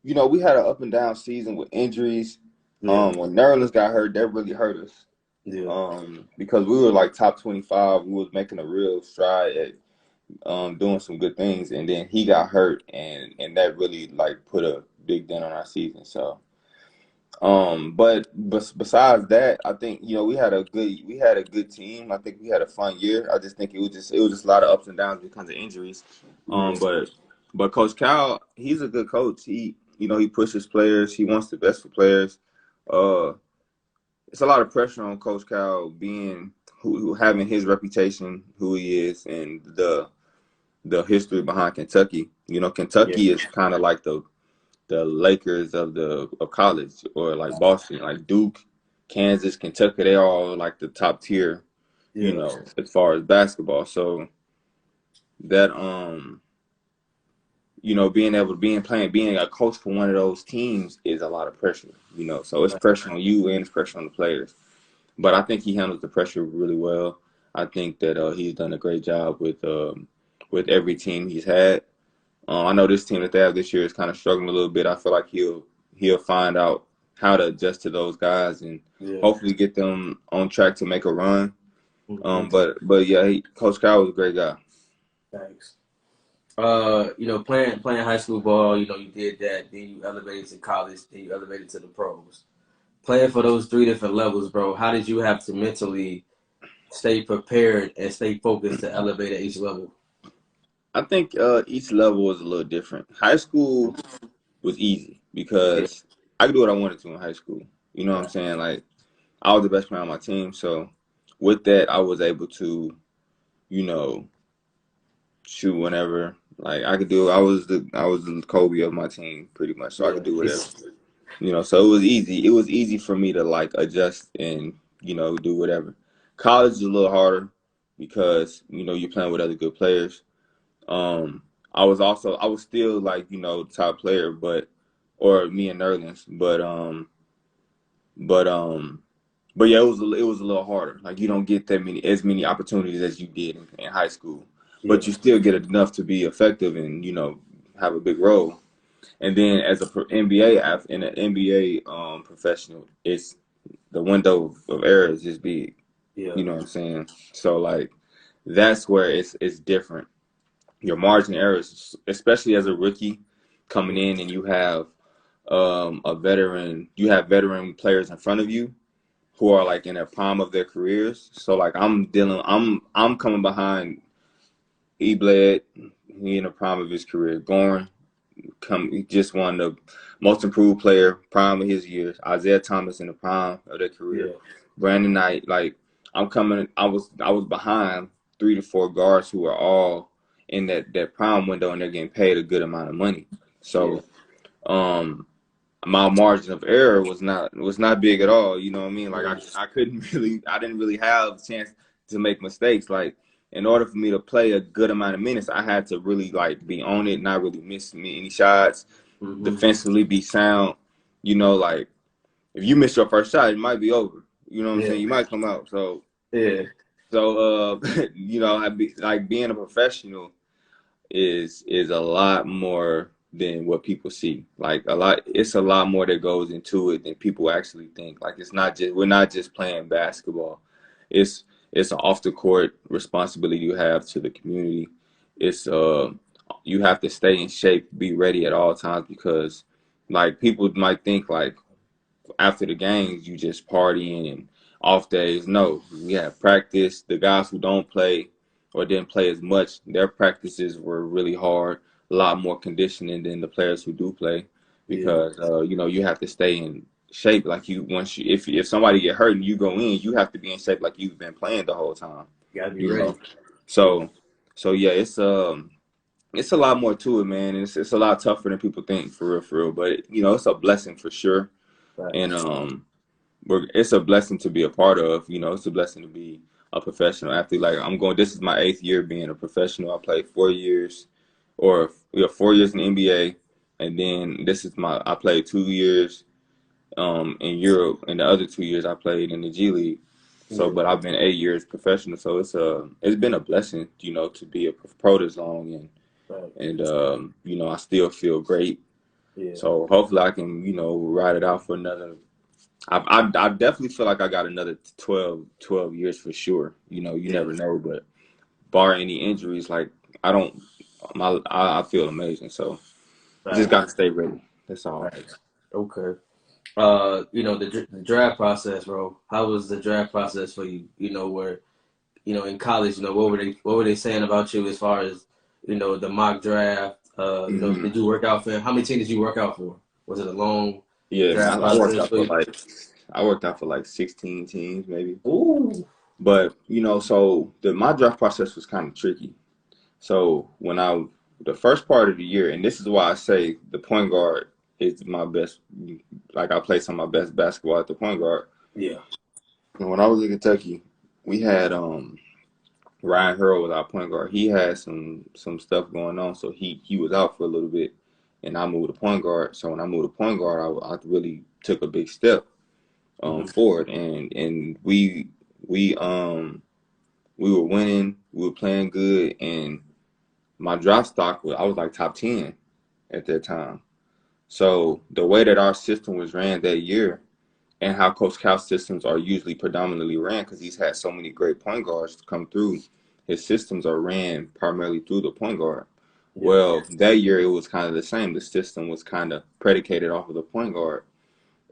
We had an up and down season with injuries. Yeah, When Nerlens got hurt, that really hurt us. yeah, Because we were like top 25, we was making a real stride at doing some good things, and then he got hurt, and that really like put a big dent on our season. So, but besides that, I think we had a good team. I think we had a fun year. I just think it was just a lot of ups and downs because of injuries. yeah, But Coach Cal, he's a good coach. He pushes players. He wants the best for players. Uh, it's a lot of pressure on Coach Cal being who having his reputation, who he is, and the history behind Kentucky. yeah, Kentucky is kind of like the Lakers of college, or like Boston, like Duke, Kansas, Kentucky. They all like the top tier, yeah. as far as basketball. So that being a coach for one of those teams is a lot of pressure. So it's pressure on you and it's pressure on the players. But I think he handles the pressure really well. I think that he's done a great job with every team he's had. I know this team that they have this year is kind of struggling a little bit. I feel like he'll find out how to adjust to those guys and Yeah. hopefully get them on track to make a run. Mm-hmm. But yeah, Coach Kyle was a great guy. Thanks. Playing high school ball, you did that. Then you elevated to college. Then you elevated to the pros. Playing for those three different levels, bro. How did you have to mentally stay prepared and stay focused to elevate at each level? I think each level was a little different. High school was easy Yeah. because I could do what I wanted to in high school. You know what I'm saying? Like I was the best player on my team, so with that, I was able to, you know, shoot whenever. Like I could do. I was the Kobe of my team pretty much, so I could do Yeah. whatever. So it was easy. It was easy for me to like adjust and do whatever. College is a little harder because you're playing with other good players. Um, I was still like top player, or me and Nerlens, but but yeah, it was a little harder. Like you don't get as many opportunities as you did in high school, but Yeah. you still get enough to be effective and have a big role. And then as a in an NBA professional, it's the window of error is just big. Yeah. You know what I'm saying? So like that's where it's different. Your margin of errors, especially as a rookie coming in, and you have veteran players in front of you who are like in their prime of their careers. So like I'm coming behind Bled, he in the prime of his career. Goran, he just won the most improved player, prime of his years. Isaiah Thomas in the prime of their career. Yeah. Brandon Knight, like I was behind 3 to 4 guards who are all in that prime window and they're getting paid a good amount of money. Yeah. So my margin of error was not big at all. You know what I mean? Like Yeah. I didn't really have a chance to make mistakes. Like in order for me to play a good amount of minutes, I had to really like be on it, not really miss any shots, Mm-hmm. defensively be sound. Like if you miss your first shot, it might be over. You know what I'm Yeah. saying? You might come out. So Yeah. so like being a professional is a lot more than what people see. Like it's a lot more that goes into it than people actually think. Like we're not just playing basketball. It's it's an off the court responsibility you have to the community. It's you have to stay in shape, be ready at all times because like people might think like after the games you just partying and off days. No, we have practice. The guys who don't play or didn't play as much, their practices were really hard, a lot more conditioning than the players who do play Yeah. because you have to stay in shape like if somebody get hurt and you go in, you have to be in shape like you've been playing the whole time. You gotta be You ready. know. So yeah, it's a lot more to it, man. It's a lot tougher than people think for real, for real. But it's a blessing for sure. Right. And it's a blessing to be a part of. You know, it's a blessing to be a professional athlete. Like this is my 8th year being a professional. I played 4 years, or we have 4 years in the NBA, and then I played 2 years in Europe, and the other 2 years I played in the G League. So, Yeah. but I've been 8 years professional, so it's been a blessing, to be a pro this long, Right. and I still feel great. Yeah. So hopefully I can ride it out for another. I definitely feel like I got another 12 years for sure. You Yeah. never know, but bar any injuries, like I don't, I feel amazing. So just Right. got to stay ready. That's all. Right. Okay. The draft process, bro. How was the draft process for you? Where in college, what were they saying about you as far as the mock draft? Hmm. Did you work out for? How many teams did you work out for? Was it a long Yeah, man, draft I worked process out for for you? like I worked out for like 16 teams maybe. Ooh. But so my draft process was kind of tricky. So the first part of the year, and this is why I say the point guard is my best. Like I play some of my best basketball at the point guard. Yeah. And when I was in Kentucky, we had Ryan Hurl was our point guard. He had some stuff going on, so he was out for a little bit, and I moved to point guard. So when I moved to point guard, I really took a big step Hmm. forward, and we were winning, we were playing good, and my draft stock I was like top 10 at that time. So the way that our system was ran that year, and how Coach Cal's systems are usually predominantly ran, because he's had so many great point guards come through, his systems are ran primarily through the point guard. Yeah. Well, that year it was kind of the same. The system was kind of predicated off of the point guard,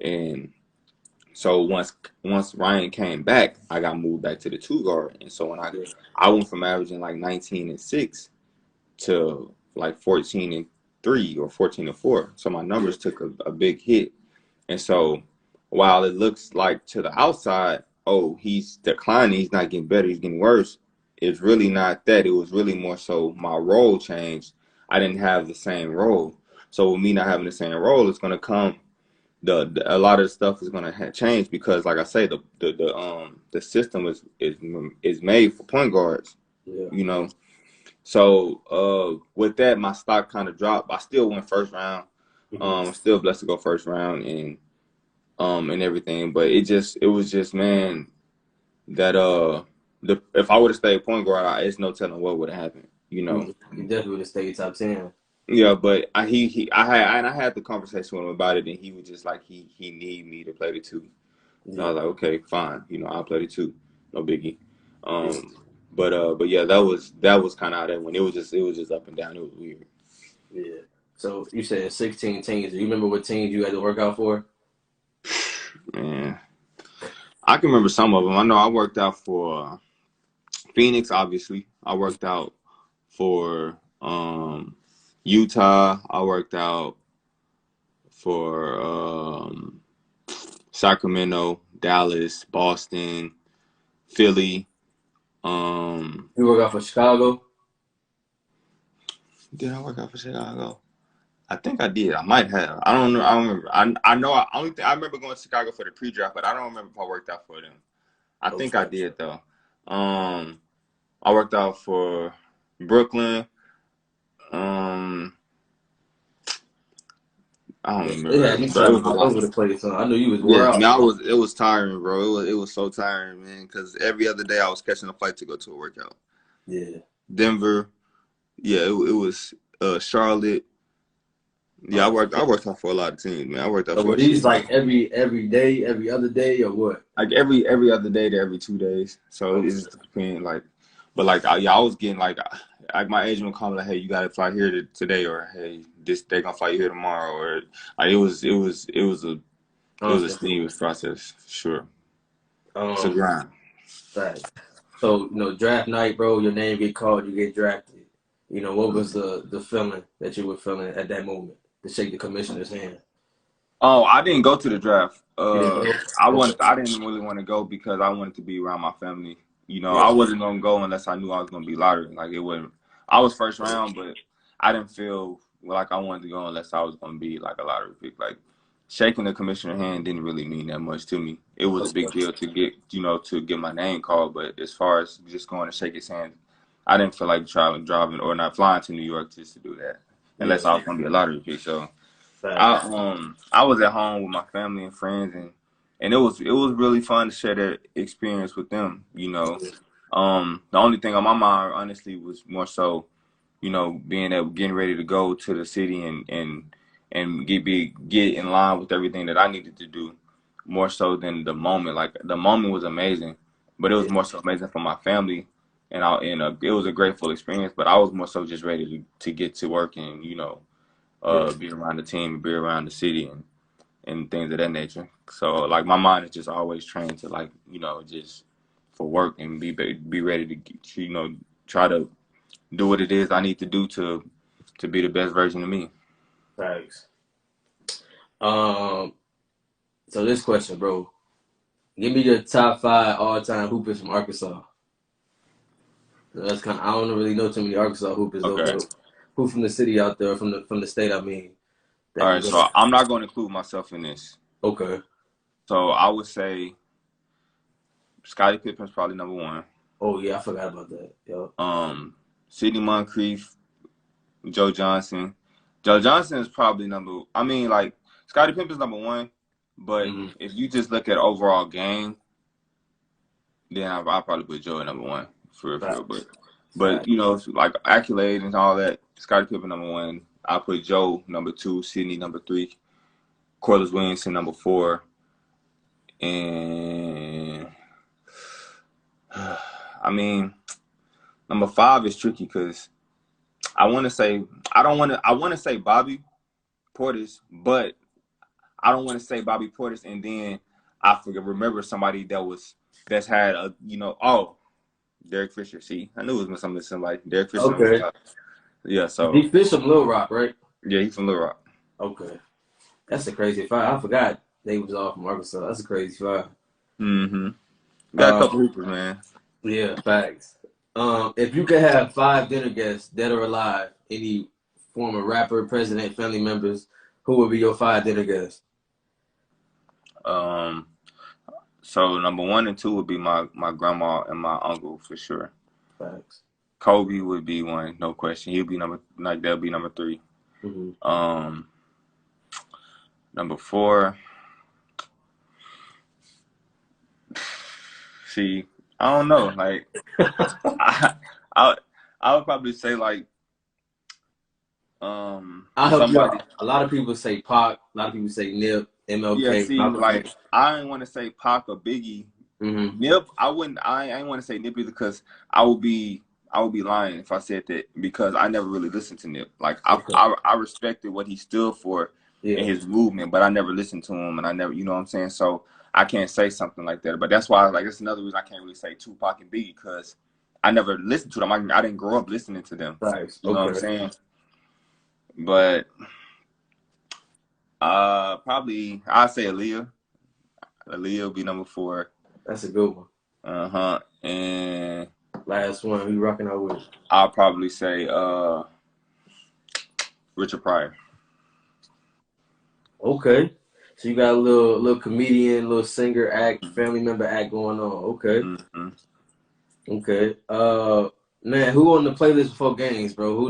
and so once Ryan came back, I got moved back to the two guard, and so when Yeah. I went from averaging like 19 and 6 to like 14 and 3 or 14 and 4. So my Yeah. numbers took a big hit. And so while it looks like to the outside, oh, he's declining, he's not getting better, he's getting worse, it's really not that. It was really more so my role changed. I didn't have the same role. So with me not having the same role, it's going to come a lot of the stuff is going to change, because like I say, the system is made for point guards, Yeah. you know. So with that, my stock kind of dropped. I still went first round. Hmm. Still blessed to go first round, and everything. But it was just, man, that if I would have stayed point guard, it's no telling what would have happened. You definitely would have stayed top 10. Yeah, but I had the conversation with him about it, and he was just like he need me to play the two. So I Yeah. was like, okay, fine, I'll play the two, no biggie. Yeah. But yeah, that was kind of how that went. It was just up and down. It was weird. Yeah. So you said 16 teams. Do you remember what teams you had to work out for? Man, I can remember some of them. I know I worked out for Phoenix, obviously. I worked out for Utah. I worked out for Sacramento, Dallas, Boston, Philly. Um, You work out for Chicago? did I work out for Chicago? I think I did. I might have. I don't know. I don't remember. I know. I remember going to Chicago for the pre-draft, but I don't remember if I worked out for them. I think I Okay. did though. Um, I worked out for Brooklyn. Um, I don't They remember, had you but it traveling was a all lot. over the place. So I knew you was wore Yeah, out. man, it was tiring, bro. It was so tiring, man. Because every other day I was catching a flight to go to a workout. Yeah. Denver, yeah, it was Charlotte. Yeah, Okay. I worked out for a lot of teams, man. I worked out So for were a shit these ton. like every day, every other day, or what? Like every other day to every 2 days. So it Okay. just depends. Like, but like I was getting like my agent would call me like, hey, you got to fly here today, or hey, they gonna fly you here tomorrow, or like it was a Okay. strenuous process, sure. It's a Um. grind. Right. So draft night, bro. Your name get called. You get drafted. What was the feeling that you were feeling at that moment to shake the commissioner's hand? Oh, I didn't go to the draft. You didn't go. Okay. I didn't really want to go because I wanted to be around my family. Yeah. I wasn't gonna go unless I knew I was gonna be lottery. Like it wasn't. I was first round, but I didn't feel like I wanted to go unless I was gonna be like a lottery pick. Like shaking the commissioner's hand didn't really mean that much to me. It was a big deal to get, to get my name called, but as far as just going to shake his hand, I didn't feel like driving or not flying to New York just to do that, unless I was gonna be a lottery pick. So I was at home with my family and friends, and it was really fun to share that experience with them. The only thing on my mind honestly was more so, getting ready to go to the city and get in line with everything that I needed to do, more so than the moment. Like the moment was amazing, but it was more so amazing for my family, and it was a grateful experience. But I was more so just ready to get to work and be around the team, be around the city, and things of that nature. So like my mind is just always trained to like just for work and be ready to try to do what it is I need to do to be the best version of me. Thanks. So this question, bro. Give me your top 5 all-time hoopers from Arkansas. So that's kind of, I don't really know too many Arkansas hoopers though, Okay. but who from the city out there, from the state, I mean. All right, so I'm not going to include myself in this. Okay. So I would say Scottie Pippen's probably number 1. Oh yeah, I forgot about that. Yo. Sidney Moncrief, Joe Johnson. Joe Johnson is probably like Scottie Pippen's number 1, but if you just look at overall game, then I'll probably put Joe at number 1 for real. But like accolades and all that, Scottie Pippen number 1. I'll put Joe number 2, Sidney number 3, Corliss Williamson number 4, and I mean number 5 is tricky because I want to say Bobby Portis, but I don't want to say Bobby Portis and then I remember somebody that's had a Derek Fisher. See, I knew it was somebody. Derek Fisher. Okay. Yeah, so He Fish from Little Rock, right? Yeah, he's from Little Rock. Okay. That's a crazy 5. I forgot they was all from Arkansas. That's a crazy 5. Got a couple hoopers, man. Yeah, facts. If you could have 5 dinner guests, dead or alive, any former rapper, president, family members, who would be your 5 dinner guests? So number 1 and 2 would be my grandma and my uncle for sure. Facts. Kobe would be 1, no question. He'll be that'll be number 3. Number 4. See, I don't know. Like, I would probably say like, I'll help you out. A lot of people say Pac. A lot of people say Nip, MLK. Yeah, see, like I didn't want to say Pac or Biggie. Nip, I wouldn't. I ain't want to say Nip either because I would be lying if I said that because I never really listened to Nip. Like I respected what he stood for in his movement, but I never listened to him, and I never, you know what I'm saying. So I can't say something like that. But that's why, like, that's another reason I can't really say Tupac and Biggie because I never listened to them. I didn't grow up listening to them. Right. You know what I'm saying? But probably I'd say Aaliyah. Aaliyah will be number 4. That's a good one. And last one, who you rocking out with? I'll probably say Richard Pryor. Okay. So you got a little comedian, little singer act, family member act going on. Okay. Okay. Man, who on the playlist before games, bro? Who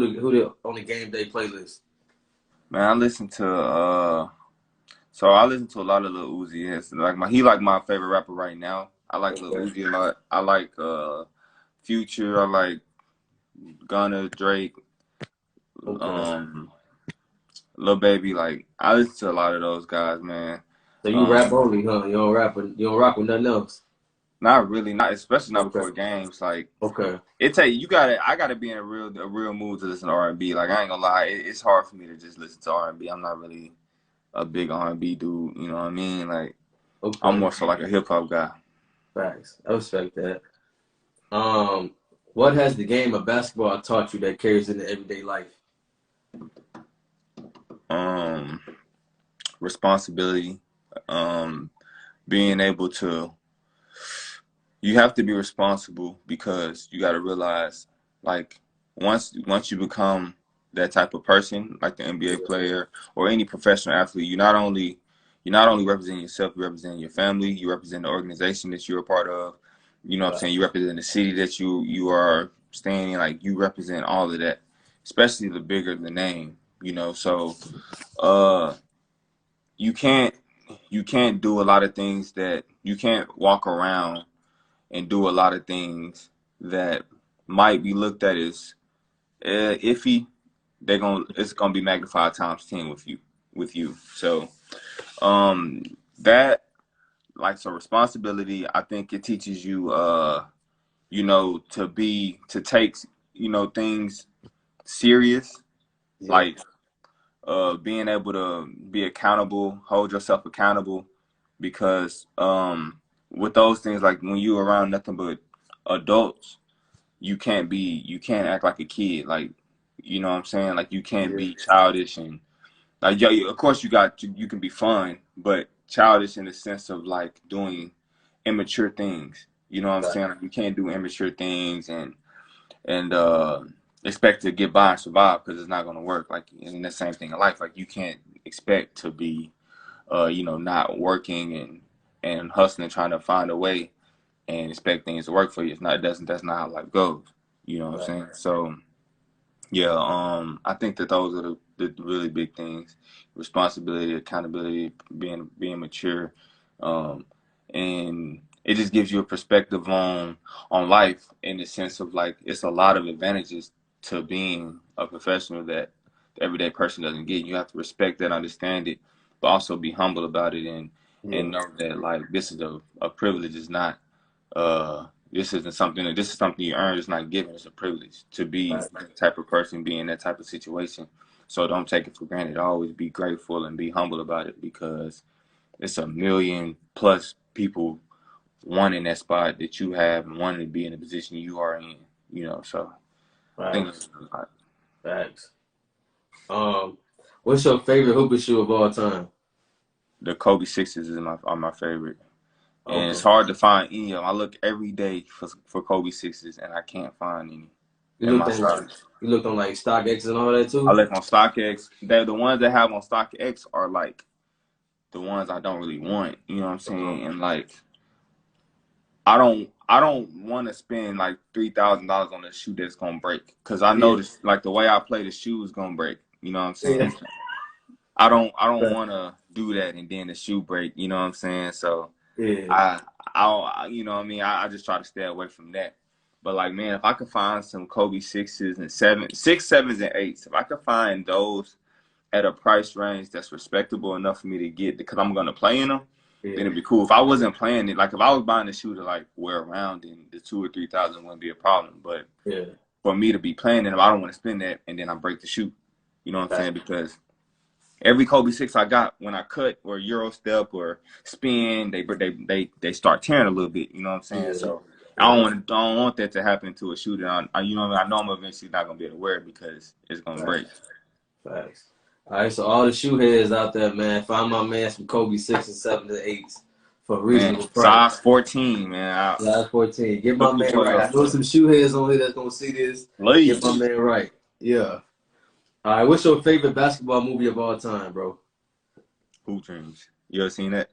on the game day playlist? Man, I listen to a lot of Lil Uzi. He my favorite rapper right now. I like Lil Uzi a lot. I like Future. I like Gunna, Drake, Lil Baby. Like I listen to a lot of those guys, man. So you rap only, huh? You don't rock with nothing else. Not really, especially not before games. Like I gotta be in a real mood to listen to R&B. Like I ain't gonna lie, it's hard for me to just listen to R&B. I'm not really a big R&B dude. You know what I mean? Like I'm more so like a hip hop guy. Facts. I respect that. What has the game of basketball taught you that carries into everyday life? Responsibility. Being able to. You have to be responsible because you got to realize, like, once you become that type of person, like the NBA player or any professional athlete, you not only you're not only representing yourself, you represent your family, you represent the organization that you're a part of. You know what I'm Right. saying? You represent the city that you are staying in. Like, you represent all of that, especially the bigger the name. You know, so uh, you can't do a lot of things that you can't walk around and do a lot of things that might be looked at as iffy. It's gonna be magnified times 10 with you. So um that, like, so responsibility, I think it teaches you to take things serious, Yeah. like being able to be accountable, hold yourself accountable, because with those things, like when you're around nothing but adults, you can't act like a kid, like, you know what I'm saying, like you can't Yeah. be childish and like, yeah, of course you can be fun, but childish in the sense of like doing immature things. You know what I'm Right. saying? Like, you can't do immature things and expect to get by and survive, because it's not going to work. Like, and the same thing in life. Like, you can't expect to be not working and hustling, trying to find a way and expect things to work for you. It's not. It doesn't. That's not how life goes. You know what I'm Right. saying? So yeah, I think that those are the really big things: responsibility, accountability, being mature, um, and it just gives you a perspective on life, in the sense of like, it's a lot of advantages to being a professional that the everyday person doesn't get. You have to respect that, understand it, but also be humble about it, and Yeah. know that, like, this is a privilege. It's not uh this is something you earn. It's not given. It's a privilege to be Right. that type of person, be in that type of situation. So don't take it for granted. Always be grateful and be humble about it, because it's a million plus people wanting that spot that you have and wanting to be in the position you are in. So I think Right. it's a lot. Facts. Um, what's your favorite hooper shoe of all time? The Kobe sixes are my favorite, and it's Okay. hard to find any of them. I look every day for Kobe sixes, and I can't find any You in looked my on like size. you looked on like StockX and all that I too. look on StockX. The ones that have on StockX are like the ones I don't really want. You know what I'm Uh-huh. saying? And like, I don't want to spend like $3,000 on a shoe that's gonna break, because I know Yeah. this, like, the way I play, the shoe is gonna break. You know what I'm Yeah. saying? I don't want to do that and then the shoe break. You know what I'm saying? So Yeah. you know what I mean? I just try to stay away from that. But like, man, if I could find some Kobe sixes and six, sevens, and eights, if I could find those at a price range that's respectable enough for me to get, because I'm gonna play in them, then Yeah. it'd be cool. If I wasn't playing it, like if I was buying a shoe to like wear around, then the 2 or 3 thousand wouldn't be a problem. But Yeah. for me to be playing in them, I don't want to spend that and then I break the shoe. You know what I'm Right. saying? Because every Kobe six I got, when I cut or Euro step or spin, they start tearing a little bit. You know what I'm saying? Yeah. So Yeah. I don't want that to happen to a shoe that you know what I mean? I know I'm eventually not gonna be able to wear it because it's gonna Right. break. Facts. All right, so all the shoe heads out there, man, find my man some Kobe 6s and 7s and 8s for a Man, reasonable price. size 14, man. Size 14. Get my Look the man boy right. I up. know some shoe heads on here that's gonna see this. Get my Please. man right. Yeah. All right, what's your favorite basketball movie of all time, bro? Hoop Dreams. You ever seen that?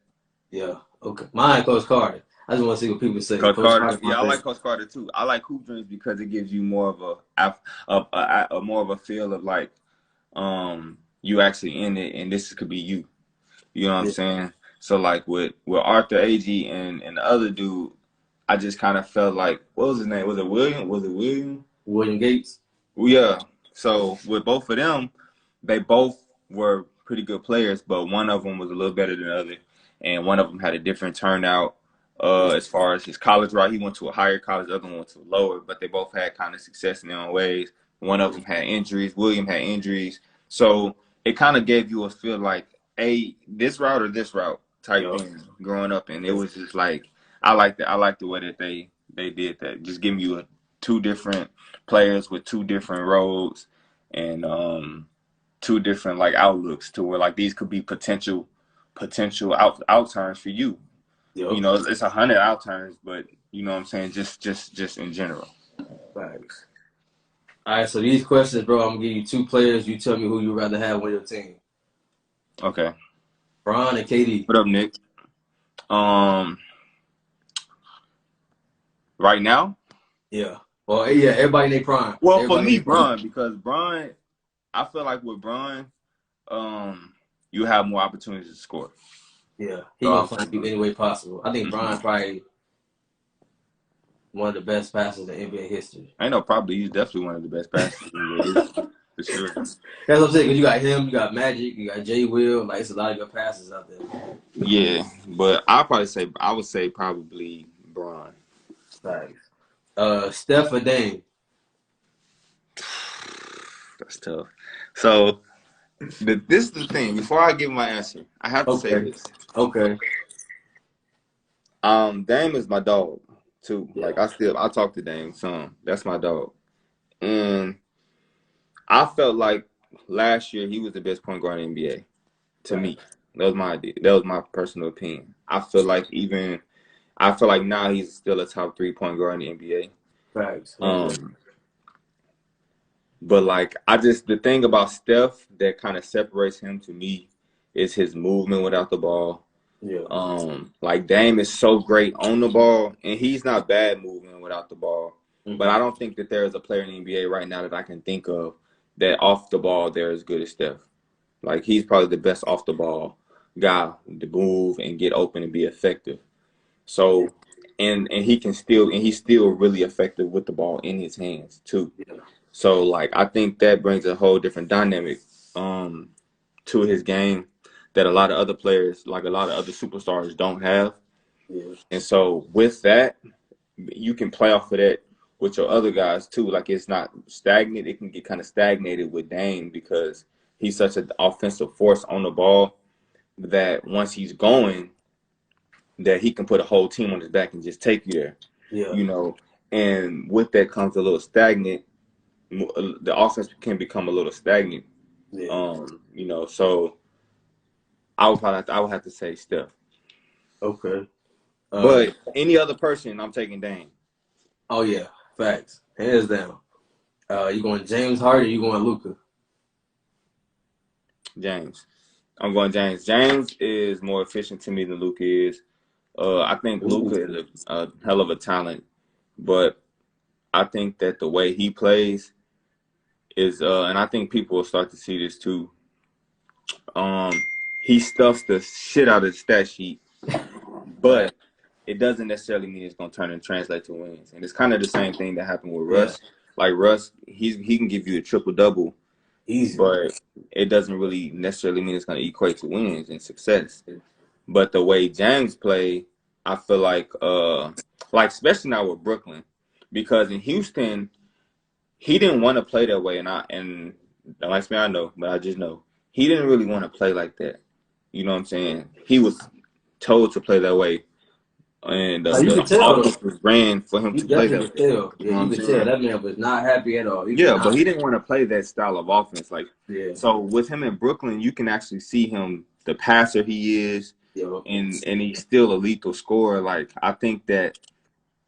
Yeah. Okay. Mine, Coach Carter. I just want to see what people say. Coach Coach Carter. Carter's my Yeah, I like favorite. Coach Carter too. I like Hoop Dreams because it gives you more of a more of a feel of like you actually in it, and this could be you. You know what I'm Yeah. saying? So like with Arthur Ag and the other dude, I just kind of felt like, what was his name? Was it William? Was it William? William Gates. Well, yeah. So with both of them, they both were pretty good players, but one of them was a little better than the other, and one of them had a different turnout Yeah. as far as his college route. He went to a higher college, the other one went to a lower, but they both had kind of success in their own ways. One of them had injuries. William had injuries, so it kind of gave you a feel like, a this route or this route type Yo. thing growing up, and it was just like, I like that. I like the way that they did that, just giving you two different players with two different roads and two different like outlooks, to where like these could be potential out turns for you. You Yo. know, it's 100 out turns, but you know what I'm saying, just in general. Facts. All right, so these questions, bro, I'm gonna give you two players. You tell me who you'd rather have on your team. Okay. Bron and KD. What up, Nick? Right now? Yeah. Well, yeah, everybody in their prime. Well, for Everybody in me, their prime. Bron, because Bron, I feel like with Bron, you have more opportunities to score. Yeah, he So gonna I find feel you any way possible. I think like, Bron probably one of the best passers in NBA history. I know probably he's definitely one of the best passers in the history, for sure. That's what I'm saying. Cause you got him, you got Magic, you got Jay Will. Like it's a lot of good passes out there. Yeah, but I would say probably Bron. Thanks. Steph or Dame? That's tough. So this is the thing. Before I give my answer, I have to say Okay. this. Okay. Dame is my dog too. Yeah. Like I talk to Dame some. That's my dog. And I felt like last year he was the best point guard in the NBA to Right. me. That was my idea. That was my personal opinion. I feel like now he's still a top 3 point guard in the NBA. Thanks. But like the thing about Steph that kind of separates him to me is his movement without the ball. Yeah. Like Dame is so great on the ball, and he's not bad moving without the ball. Mm-hmm. But I don't think that there is a player in the NBA right now that I can think of that off the ball they're as good as Steph. Like he's probably the best off the ball guy to move and get open and be effective. So and he's still really effective with the ball in his hands too. Yeah. So like I think that brings a whole different dynamic to his game that a lot of other players, like a lot of other superstars, don't have. Yeah. And so with that, you can play off of that with your other guys too. Like it's not stagnant. It can get kind of stagnated with Dame because he's such an offensive force on the ball that once he's going, that he can put a whole team on his back and just take you there. Yeah. You know, and with that comes a little stagnant. The offense can become a little stagnant. Yeah. You know, so I would have to say Steph. Okay. But any other person, I'm taking Dame. Oh yeah, facts. Hands down. You going James Harden or you going Luka? James. I'm going James. James is more efficient to me than Luka is. I think Luka is a hell of a talent, but I think that the way he plays is, and I think people will start to see this too. He stuffs the shit out of the stat sheet, but it doesn't necessarily mean it's going to turn and translate to wins. And it's kind of the same thing that happened with Russ. Like Russ, he can give you a triple-double, easy, but it doesn't really necessarily mean it's going to equate to wins and success. But the way James played, I feel like especially now with Brooklyn, because in Houston, he didn't want to play that way. And don't ask me, I know, but I just know. He didn't really want to play like that. You know what I'm saying? He was told to play that way. And you can tell offense was ran for him to play that way. Tell. Yeah, you can tell that man was not happy at all. But he didn't want to play that style of offense. Like, yeah. So with him in Brooklyn, you can actually see him, the passer he is, and he's still a lethal scorer. Like, I think that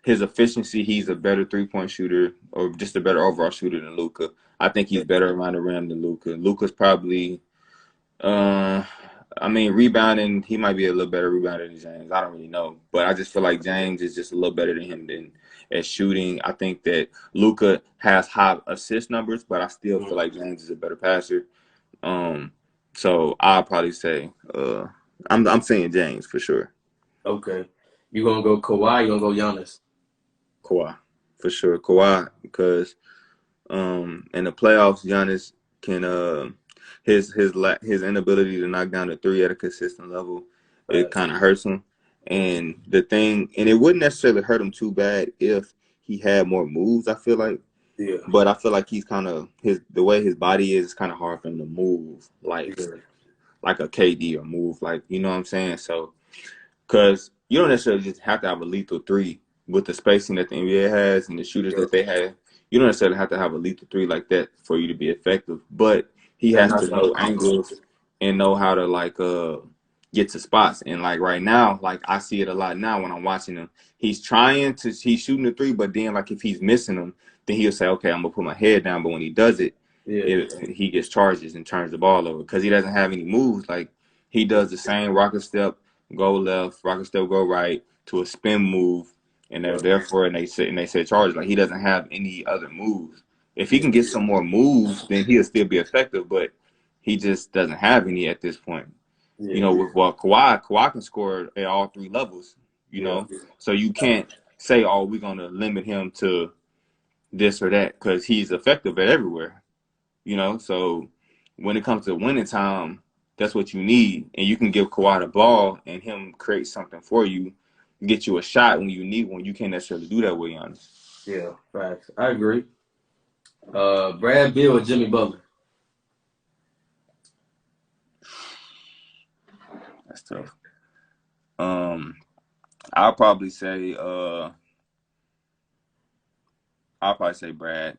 his efficiency, he's a better 3-point shooter or just a better overall shooter than Luka. I think he's better around the rim than Luka. Luka's probably, rebounding, he might be a little better rebounder than James. I don't really know. But I just feel like James is just a little better than him at shooting. I think that Luka has high assist numbers, but I still feel like James is a better passer. So I'll probably say I'm saying James for sure. Okay. You gonna go Kawhi, you gonna go Giannis? Kawhi. For sure. Kawhi, because in the playoffs, Giannis can his inability to knock down the three at a consistent level, it kind of hurts him. And it wouldn't necessarily hurt him too bad if he had more moves, I feel like. Yeah. But I feel like he's kind of the way his body is, it's kind of hard for him to move like a KD or move like, you know what I'm saying? So, because you don't necessarily just have to have a lethal three with the spacing that the NBA has and the shooters that they have. You don't necessarily have to have a lethal three like that for you to be effective. But he has to know angles and know how to get to spots. And like right now, like I see it a lot now when I'm watching him. He's shooting the three, but then like if he's missing them, then he'll say, okay, I'm gonna put my head down. But when he does it, he gets charges and turns the ball over because he doesn't have any moves. Like he does the same rocket step, go left, rocket step, go right to a spin move, and Yeah. they set charges. Like he doesn't have any other moves. If he Yeah. can get some more moves, then he'll still be effective. But he just doesn't have any at this point. You Yeah. know, with Kawhi can score at all three levels. You Yeah. know, so you can't say, "Oh, we're gonna limit him to this or that," because he's effective at everywhere. You know, so when it comes to winning time, that's what you need, and you can give Kawhi the ball and him create something for you, get you a shot when you need one. You can't necessarily do that with Giannis. Yeah. Facts. I agree. Brad Beal or Jimmy Butler? That's tough. I'll probably say Brad.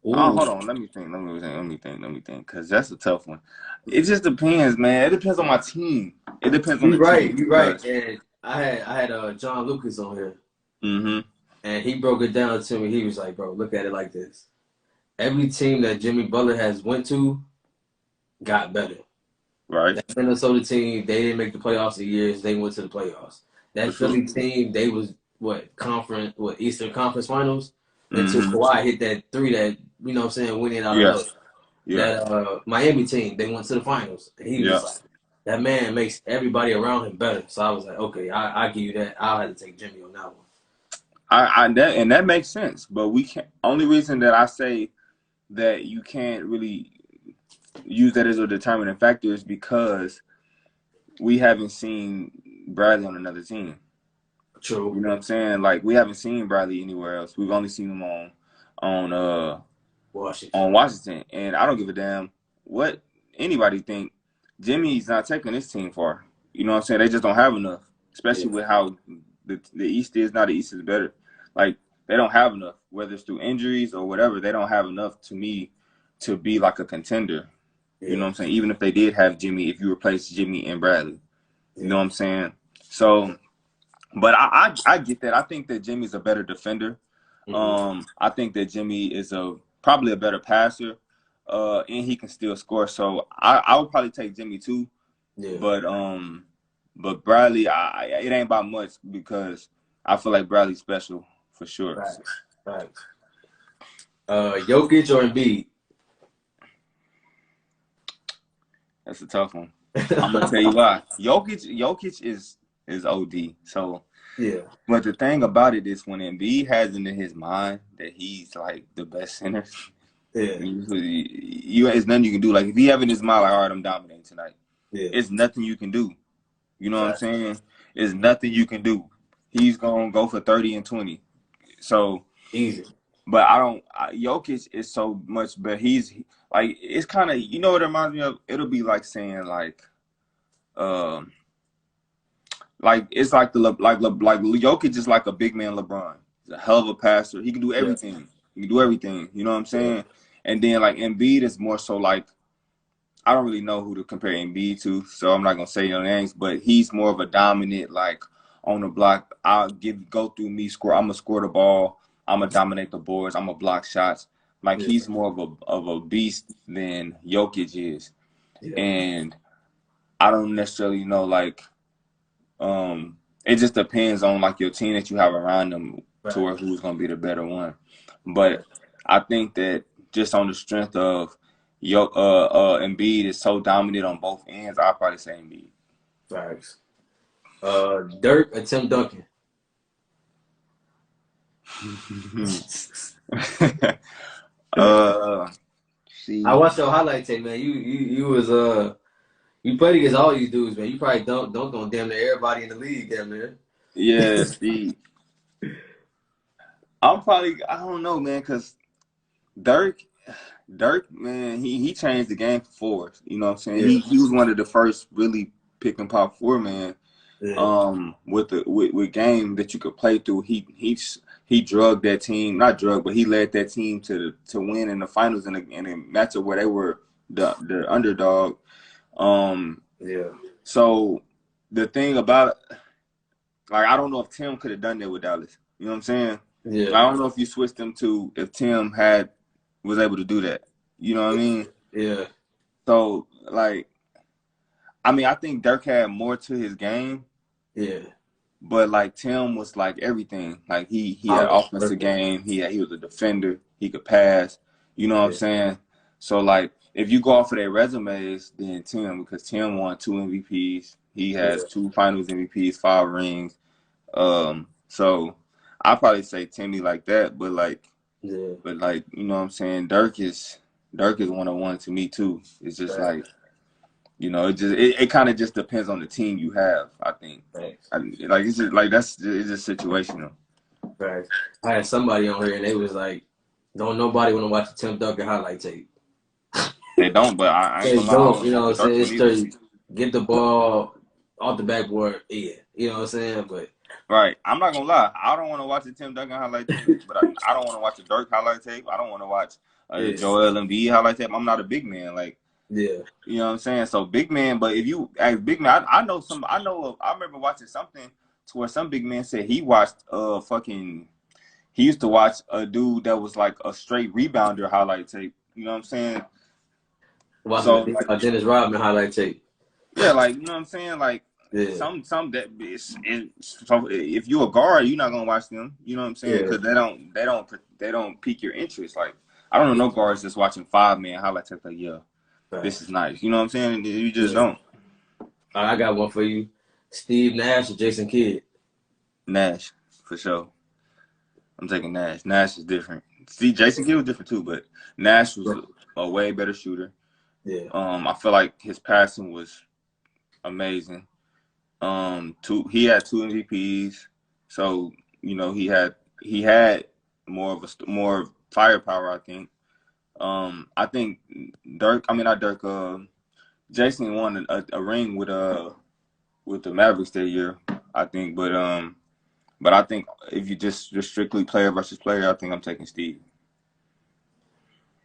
Oh, Ooh. hold on. Let me think. Because that's a tough one. It just depends, man. It depends on my team. It depends on You the team right. You right. because. And I had John Lucas on here, Mm-hmm. and he broke it down to me. He was like, "Bro, look at it like this. Every team that Jimmy Butler has went to got better. Right. That Minnesota team, they didn't make the playoffs in years. They went to the playoffs. For That sure. Philly team, they was Eastern Conference Finals until Mm-hmm. Kawhi hit that three that what I'm saying, winning out of Yeah. nowhere. Yeah. That Miami team, they went to the finals. And he Yeah. was like, that man makes everybody around him better. So I was like, okay, I give you that. I'll have to take Jimmy on that one. That makes sense. But we can't. Only reason that I say that you can't really use that as a determining factor is because we haven't seen Bradley on another team. True. You know what I'm saying? Like we haven't seen Bradley anywhere else. We've only seen him on Washington. on Washington, and I don't give a damn what anybody think. Jimmy's not taking this team far. You know what I'm saying? They just don't have enough, especially Yeah. with how the East is now. The East is better. Like they don't have enough, whether it's through injuries or whatever. They don't have enough to me to be like a contender. You know Yeah. what I'm saying? Even if they did have Jimmy, if you replace Jimmy and Bradley, you know Yeah. what I'm saying? So, but I get that. I think that Jimmy's a better defender. Mm-hmm. I think that Jimmy is probably a better passer, and he can still score. So I would probably take Jimmy too, Yeah. but Bradley, it ain't about much because I feel like Bradley's special for sure. Facts. Facts. Jokic or Embiid? That's a tough one. I'm gonna tell you why. Jokic is OD. So, Yeah. but the thing about it is when Embiid has it in his mind that he's like the best center, Yeah. you it's nothing you can do. Like if he have in his mind, like, all right, I'm dominating tonight. Yeah. It's nothing you can do. You know what I'm Facts. saying? It's nothing you can do. He's gonna go for 30 and 20. So, Easy. but Jokic is so much better. He's like it's kind of what it reminds me of. It'll be like saying um it's like Jokic is like a big man LeBron. He's a hell of a passer. He can do Yeah. everything. He can do everything. You know what I'm Yeah. saying? And then like Embiid is more so like I don't really know who to compare Embiid to, so I'm not gonna say no names. But he's more of a dominant, like on the block. Go through me, score. I'm gonna score the ball. I'm gonna dominate the boards. I'm gonna block shots. Like Yeah. he's more of a beast than Jokic is, Yeah. and I don't necessarily know it just depends on like your team that you have around them to Right. where who's gonna be the better one. Right. But I think that just on the strength of Embiid is so dominant on both ends, I'll probably say Embiid. Facts. Dirk or Tim Duncan? I See, watched your highlight tape, man. You was you played against all these dudes, man. You probably dunked on damn near everybody in the league, damn near. yeah, see, I don't know, man, because Dirk, man, he changed the game for forwards. You know what I'm saying? Yeah. He was one of the first really pick and pop four man. Yeah. With game that you could play through. He drugged that team, not drug, but he led that team to win in the finals in a matchup where they were the underdog. Yeah. So the thing about like I don't know if Tim could have done that with Dallas. You know what I'm saying? Yeah. I don't know if you switched them to if Tim was able to do that. You know what I mean? Yeah. So like I mean, I think Dirk had more to his game, Yeah. but like Tim was like everything. Like he had All offensive game. He was a defender. He could pass. You know what I'm Yeah. saying? So like if you go off of their resumes, then Tim, because Tim won 2 MVPs. He Yeah. has 2 Finals MVPs, 5 rings. So I probably say Timmy like that, but like Yeah. you know what I'm saying? Dirk is 101 to me too. It's just Right. like, you know, it kind of just depends on the team you have, I think. Thanks. Like it's just like it's just situational. Right. I had somebody on here and they was like, "Don't nobody want to watch the Tim Duncan highlight tape." They don't, but I ain't They gonna lie, I don't don't, want to watch what the I'm saying? Dirk It's one either. straight get the ball off the backboard, yeah. You know what I'm saying? But Right. I'm not gonna lie. I don't want to watch the Tim Duncan highlight tape, but I don't want to watch the Dirk highlight tape. I don't want to watch the yeah, Joel Embiid highlight tape. I'm not a big man. Like, yeah. you know what I'm saying? So big man, but if you ask big man, I remember watching something to where some big man said he watched he used to watch a dude that was like a straight rebounder highlight tape. You know what I'm saying? Watching So the Dennis Rodman highlight tape. yeah, like, you know what I'm saying? Like Yeah, some that so if you a guard, you're not gonna watch them. You know what I'm saying? yeah, Because they don't pique your interest. Like I don't know yeah. no guards just watching 5 man highlight tape. Like yeah, Right. this is nice. You know what I'm saying? You just Yeah. don't. All right, I got one for you. Steve Nash or Jason Kidd? Nash for sure. I'm taking Nash. Nash is different. See, Jason Kidd was different too, but Nash was a way better shooter. Yeah, I feel like his passing was amazing. He had 2 MVPs, so you know he had more firepower. I think Dirk. I mean not Dirk. Jason won a ring with the Mavericks that year. I think, but I think if you just strictly player versus player, I think I'm taking Steve.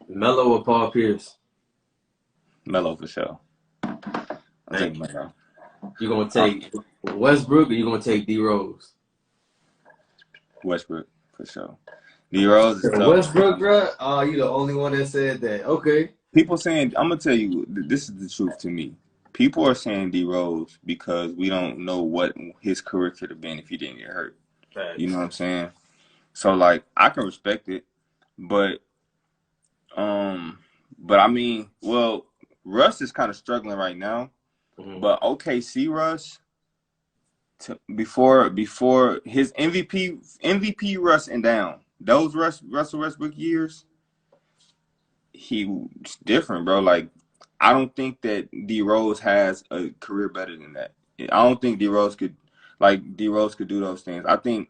Melo or Paul Pierce? Melo for sure. I'm Thank taking you. Melo. You gonna take Westbrook or you gonna take D Rose? Westbrook for sure. D Rose is tough. Westbrook, bro. Oh, you the only one that said that. Okay. People saying, I'm gonna tell you, this is the truth to me. People are saying D Rose because we don't know what his career could have been if he didn't get hurt. You know Thanks. what I'm saying? So like, I can respect it, but um, but I mean, well, Russ is kind of struggling right now. Mm-hmm. But OKC Russ, before his MVP Russ and down, those Russell Westbrook years, he was different, bro. Like, I don't think that D Rose has a career better than that. I don't think D Rose could do those things. I think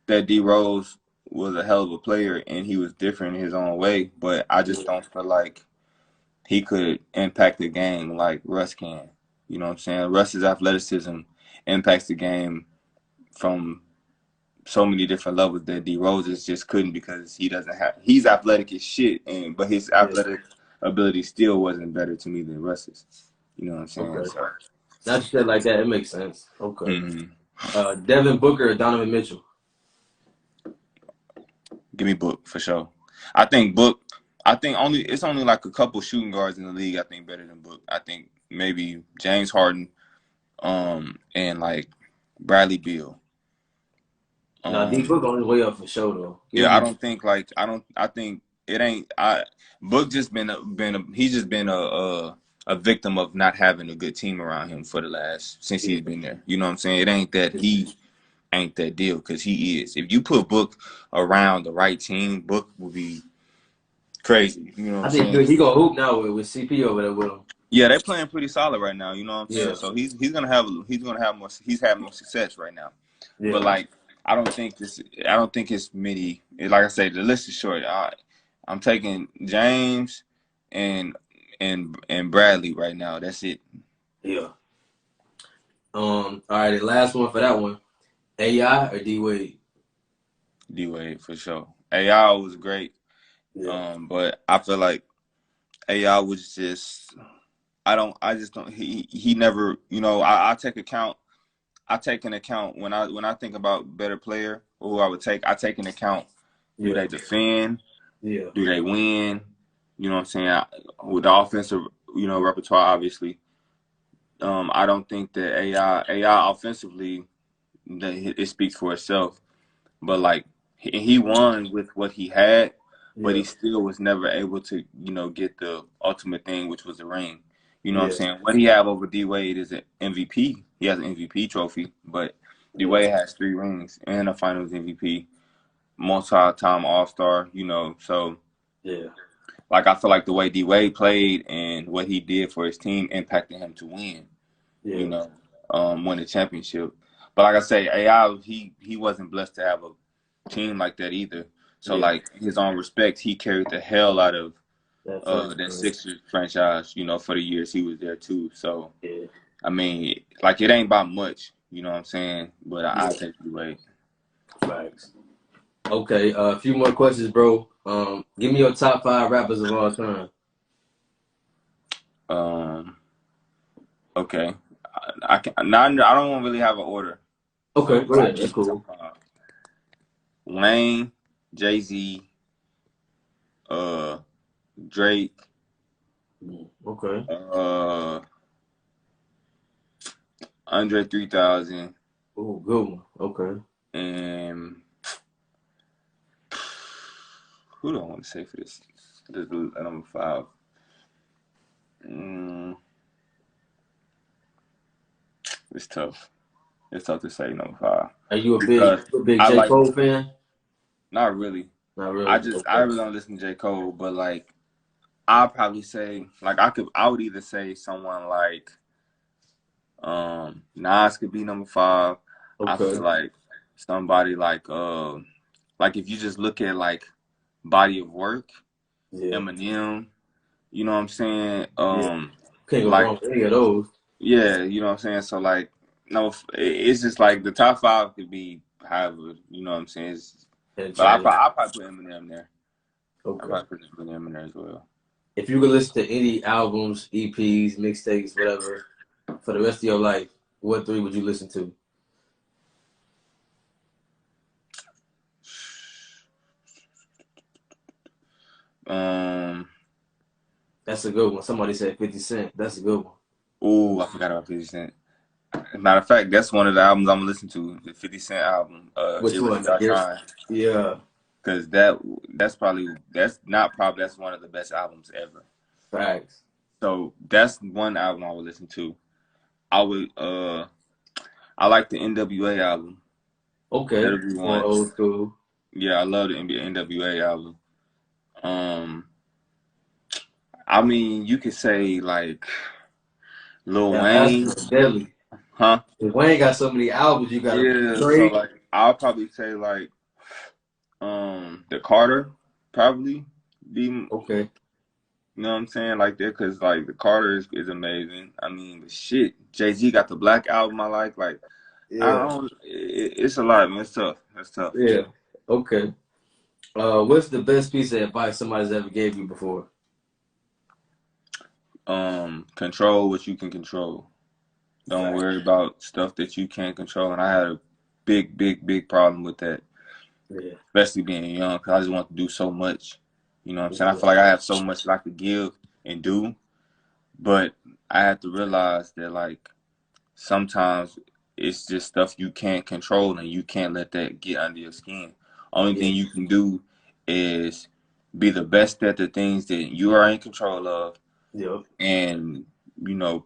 that D Rose was a hell of a player and he was different in his own way, but I just don't feel like he could impact the game like Russ can. You know what I'm saying? Russ's athleticism impacts the game from so many different levels that D Rose just couldn't because he's athletic as shit but his Yeah. athletic ability still wasn't better to me than Russ's. You know what I'm saying? Okay. So Not shit like that. It makes sense. Okay. mhm. Devin Booker or Donovan Mitchell? Give me Book for sure. I think it's only like a couple shooting guards in the league I think better than Book. I think maybe James Harden, and like Bradley Beal. Nah, D Book on his way up for sure though. He'll Yeah, I be don't think like I think it ain't Book just he's just been a victim of not having a good team around him for the last since yeah, he's been there. You know what I'm saying? It ain't that he ain't that deal because he is. If you put Book around the right team, Book will be crazy. You know what I I'm think saying? he gonna hoop now with CP over there with him. Yeah, they're playing pretty solid right now. You know what I'm saying? Yeah, So he's gonna have more. He's having more success right now. But yeah. like, I don't think it's many. Like I say, the list is short. I'm taking James and and Bradley right now. That's it. Yeah. All right, the last one for that one. AI or D Wade? D Wade for sure. AI was great. Yeah. But I feel like AI was just. I just don't. He never. You know. I take account. I take into account when I think about better player or who I would take. I take into account do Yeah. they defend, Yeah. do they win? You know what I'm saying? With the offensive, repertoire, obviously. I don't think that AI offensively, it speaks for itself. But like he won with what he had, but Yeah, he still was never able to, get the ultimate thing, which was the ring. You know what I'm yeah, saying? What he have over D Wade is an MVP. He has an MVP trophy, but D yeah, Wade has 3 rings and a Finals MVP, multi-time All-Star. So yeah, like I feel like the way D Wade played and what he did for his team impacted him to win. You yeah, know, win the championship. But like I say, AI he wasn't blessed to have a team like that either. So yeah. like in his own respect, he carried the hell out of That first that one. Sixers franchise, for the years he was there too. So Yeah, I mean, like it ain't about much, you know what I'm saying? But I yeah. take the way. Facts. Okay, a few more questions, bro. Give me your top 5 rappers of all time. Um, okay, I can now I don't really have an order, Okay, so go but I ahead. give That's you top cool. 5. Wayne, Jay-Z, uh, Drake, Okay. uh, Andre 3000, Oh, good one. Okay. and who do I want to say for this? This is number 5. Mm, it's tough. It's tough to say number 5 Are you because a big I J. like Cole fan? not really. Not I really. just I Okay. really don't listen to J. Cole, but like I'll probably say like I would either say someone like Nas could be number 5. I feel Okay. like somebody like if you just look at like body of work, Yeah. Eminem, you know what I'm saying? Yeah. Can't go Like wrong with any of those. yeah, you know what I'm saying? So like no, it's just like the top 5 could be however, you know what I'm saying? And But change. I'll probably put Eminem there. I Okay. probably put Eminem in there as well. If you could listen to any albums, EPs, mixtapes, whatever, for the rest of your life, what 3 would you listen to? Um, That's a good one. Somebody said 50 Cent. That's a good one. I forgot about 50 Cent. Matter of fact, that's one of the albums I'm gonna listen to, the 50 Cent album. Which It was one? about Yes. time, Yeah. because that's not probably that's one of the best albums ever. Facts. So that's one album I would listen to. I would I like the NWA album. Okay. That'll be More one. old school. Yeah, I love the NWA album. Um, I mean, you could say like Lil That last one Wayne, was deadly. huh? If Wayne got so many albums, you got to Yeah, so Drake. like I'll probably say like the Carter probably be, you Okay. know what I'm saying, like that, because like the Carter is amazing. I mean, but shit, Jay-Z got the Black album I like I Yeah. don't it's a lot, man. It's tough. It's tough. Yeah. Okay. What's the best piece of advice somebody's ever gave you before? Control what you can control. Don't Fact. worry about stuff that you can't control. And I had a big problem with that, Yeah. especially being young, because I just want to do so much. You know what I'm saying? I Yeah. feel like I have so much that I could give and do, but I had to realize that like sometimes it's just stuff you can't control and you can't let that get under your skin. Only Yeah. thing you can do is be the best at the things that you are in control of Yep. and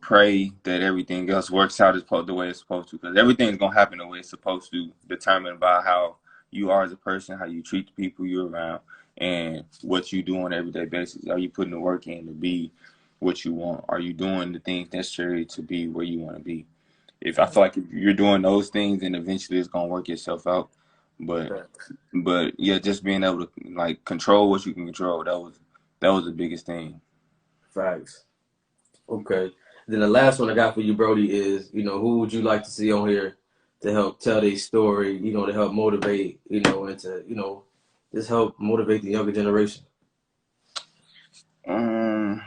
pray that everything else works out the way it's supposed to, because everything's gonna happen the way it's supposed to, determined by how you are as a person, how you treat the people you're around, and what you do on an everyday basis. Are you putting the work in to be what you want? Are you doing the things necessary to be where you want to be? If I Fact. feel like if you're doing those things, then eventually it's gonna work itself out. But Fact. yeah, just being able to like control what you can control, that was the biggest thing. Facts. Okay. Then the last one I got for you, Brody, is who would you like to see on here to help tell their story? To help motivate, and to just help motivate the younger generation. Um,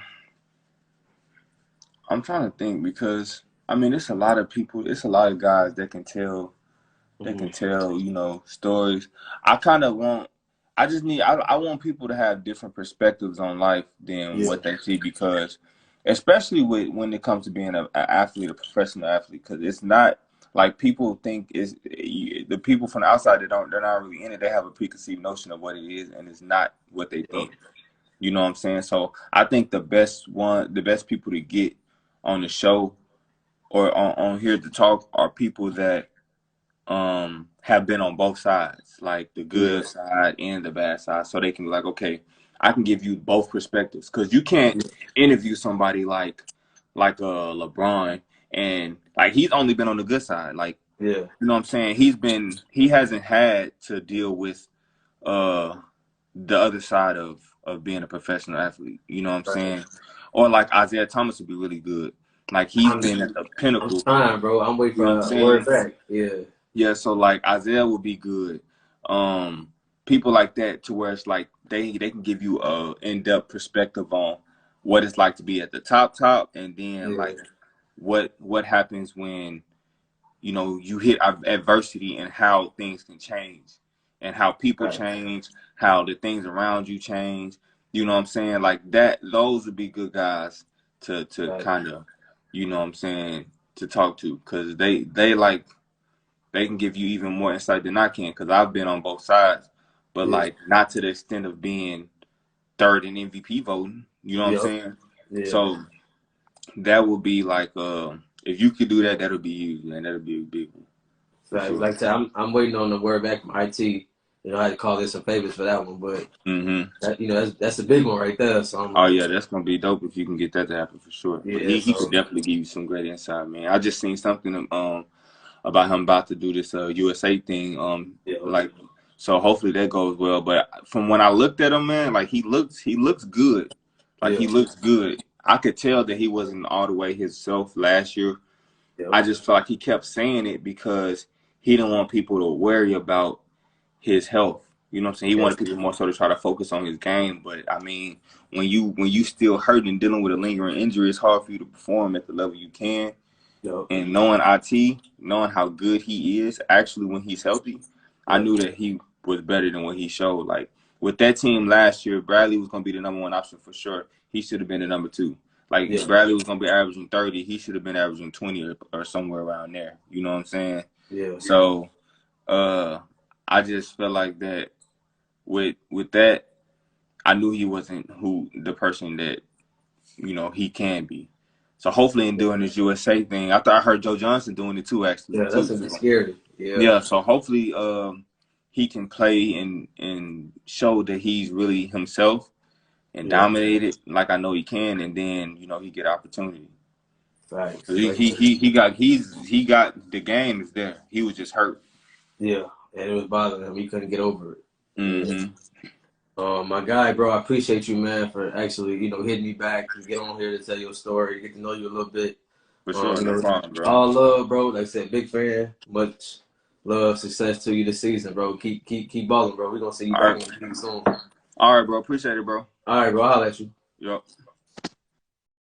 I'm trying to think because I mean, it's a lot of people, it's a lot of guys Hmm. stories. I kind of want, I just need, I want people to have different perspectives on life than Yeah. what they see, because especially when it comes to being an athlete, a professional athlete, because it's not like people think is the people from the outside that they're not really in it. They have a preconceived notion of what it is, and it's not what they Yep. think. You know what I'm saying? So I think the best people to get on the show or on here to talk are people that have been on both sides, like the Yeah. good side and the bad side, so they can be like, okay, I can give you both perspectives, because you can't interview somebody like LeBron, and like he's only been on the good side, like, Yeah. you know what I'm saying, he hasn't had to deal with uh the other side of being a professional athlete, you know what I'm Right. saying, or like Isaiah Thomas would be really good, like he's I'm been at the I'm pinnacle, trying, bro. I'm waiting you know what I'm for a word saying. back. Yeah. Yeah, so like Isaiah would be good. People like that, to where it's like they can give you a in-depth perspective on what it's like to be at the top, and then Yeah. like what happens when you hit adversity, and how things can change, and how people Right. change, how the things around you change. You know what I'm saying? Like that, those would be good guys to Right. kind of, you know what I'm saying, to talk to, because they can give you even more insight than I can, because I've been on both sides, but Yeah. like not to the extent of being third in MVP voting. You know what I'm Yep. saying? Yeah. So that would be like, if you could do that, that'll be you, man. That'll be a big one for Right. sure. Like I said, I'm waiting on the word back from IT. I had to call in some favors for that one, but Hmm. that, that's a big one right there. So Oh yeah, that's gonna be dope if you can get that to happen for sure. But yeah. he could So definitely give you some great insight, man. I just seen something about him about to do this USA thing. yeah. Like, so hopefully that goes well. But from when I looked at him, man, like he looks good. Like Yeah. he looks good. I could tell that he wasn't all the way himself last year. Yep. I just felt like he kept saying it because he didn't want people to worry about his health. You know what I'm saying? He Yeah. wanted people more so to try to focus on his game. But I mean, when you still hurt and dealing with a lingering injury, it's hard for you to perform at the level you can. Yep. And knowing knowing how good he is actually when he's healthy, I Yep. knew that he was better than what he showed. Like with that team last year, Bradley was gonna be the number one option for sure. He should have been the number two. Like Yeah. Bradley was gonna be averaging 30, he should have been averaging 20 or somewhere around there. You know what I'm saying? Yeah. So uh I just felt like that with that, I knew he wasn't who the person that he can be. So hopefully in doing this USA thing, I thought I heard Joe Johnson doing it too, actually Yeah. That's too. gonna be So scary. Yeah. yeah, so hopefully he can play and show that he's really himself and Yeah. dominate it like I know he can, and then he get opportunity. Facts. He Like he he, he got he got the game is there. He was just hurt. yeah, and it was bothering him. He couldn't get over it. Yeah. Hmm. My guy, bro, I appreciate you, man, for actually, hitting me back to get on here to tell your story, get to know you a little bit. For sure, no problem, bro. All love, bro. Like I said, big fan. Much love, success to you this season, bro. Keep balling, bro. We're gonna see you All back right, on the team soon. all right, bro. Appreciate it, bro. All right, bro. I'll holler at you. Yup.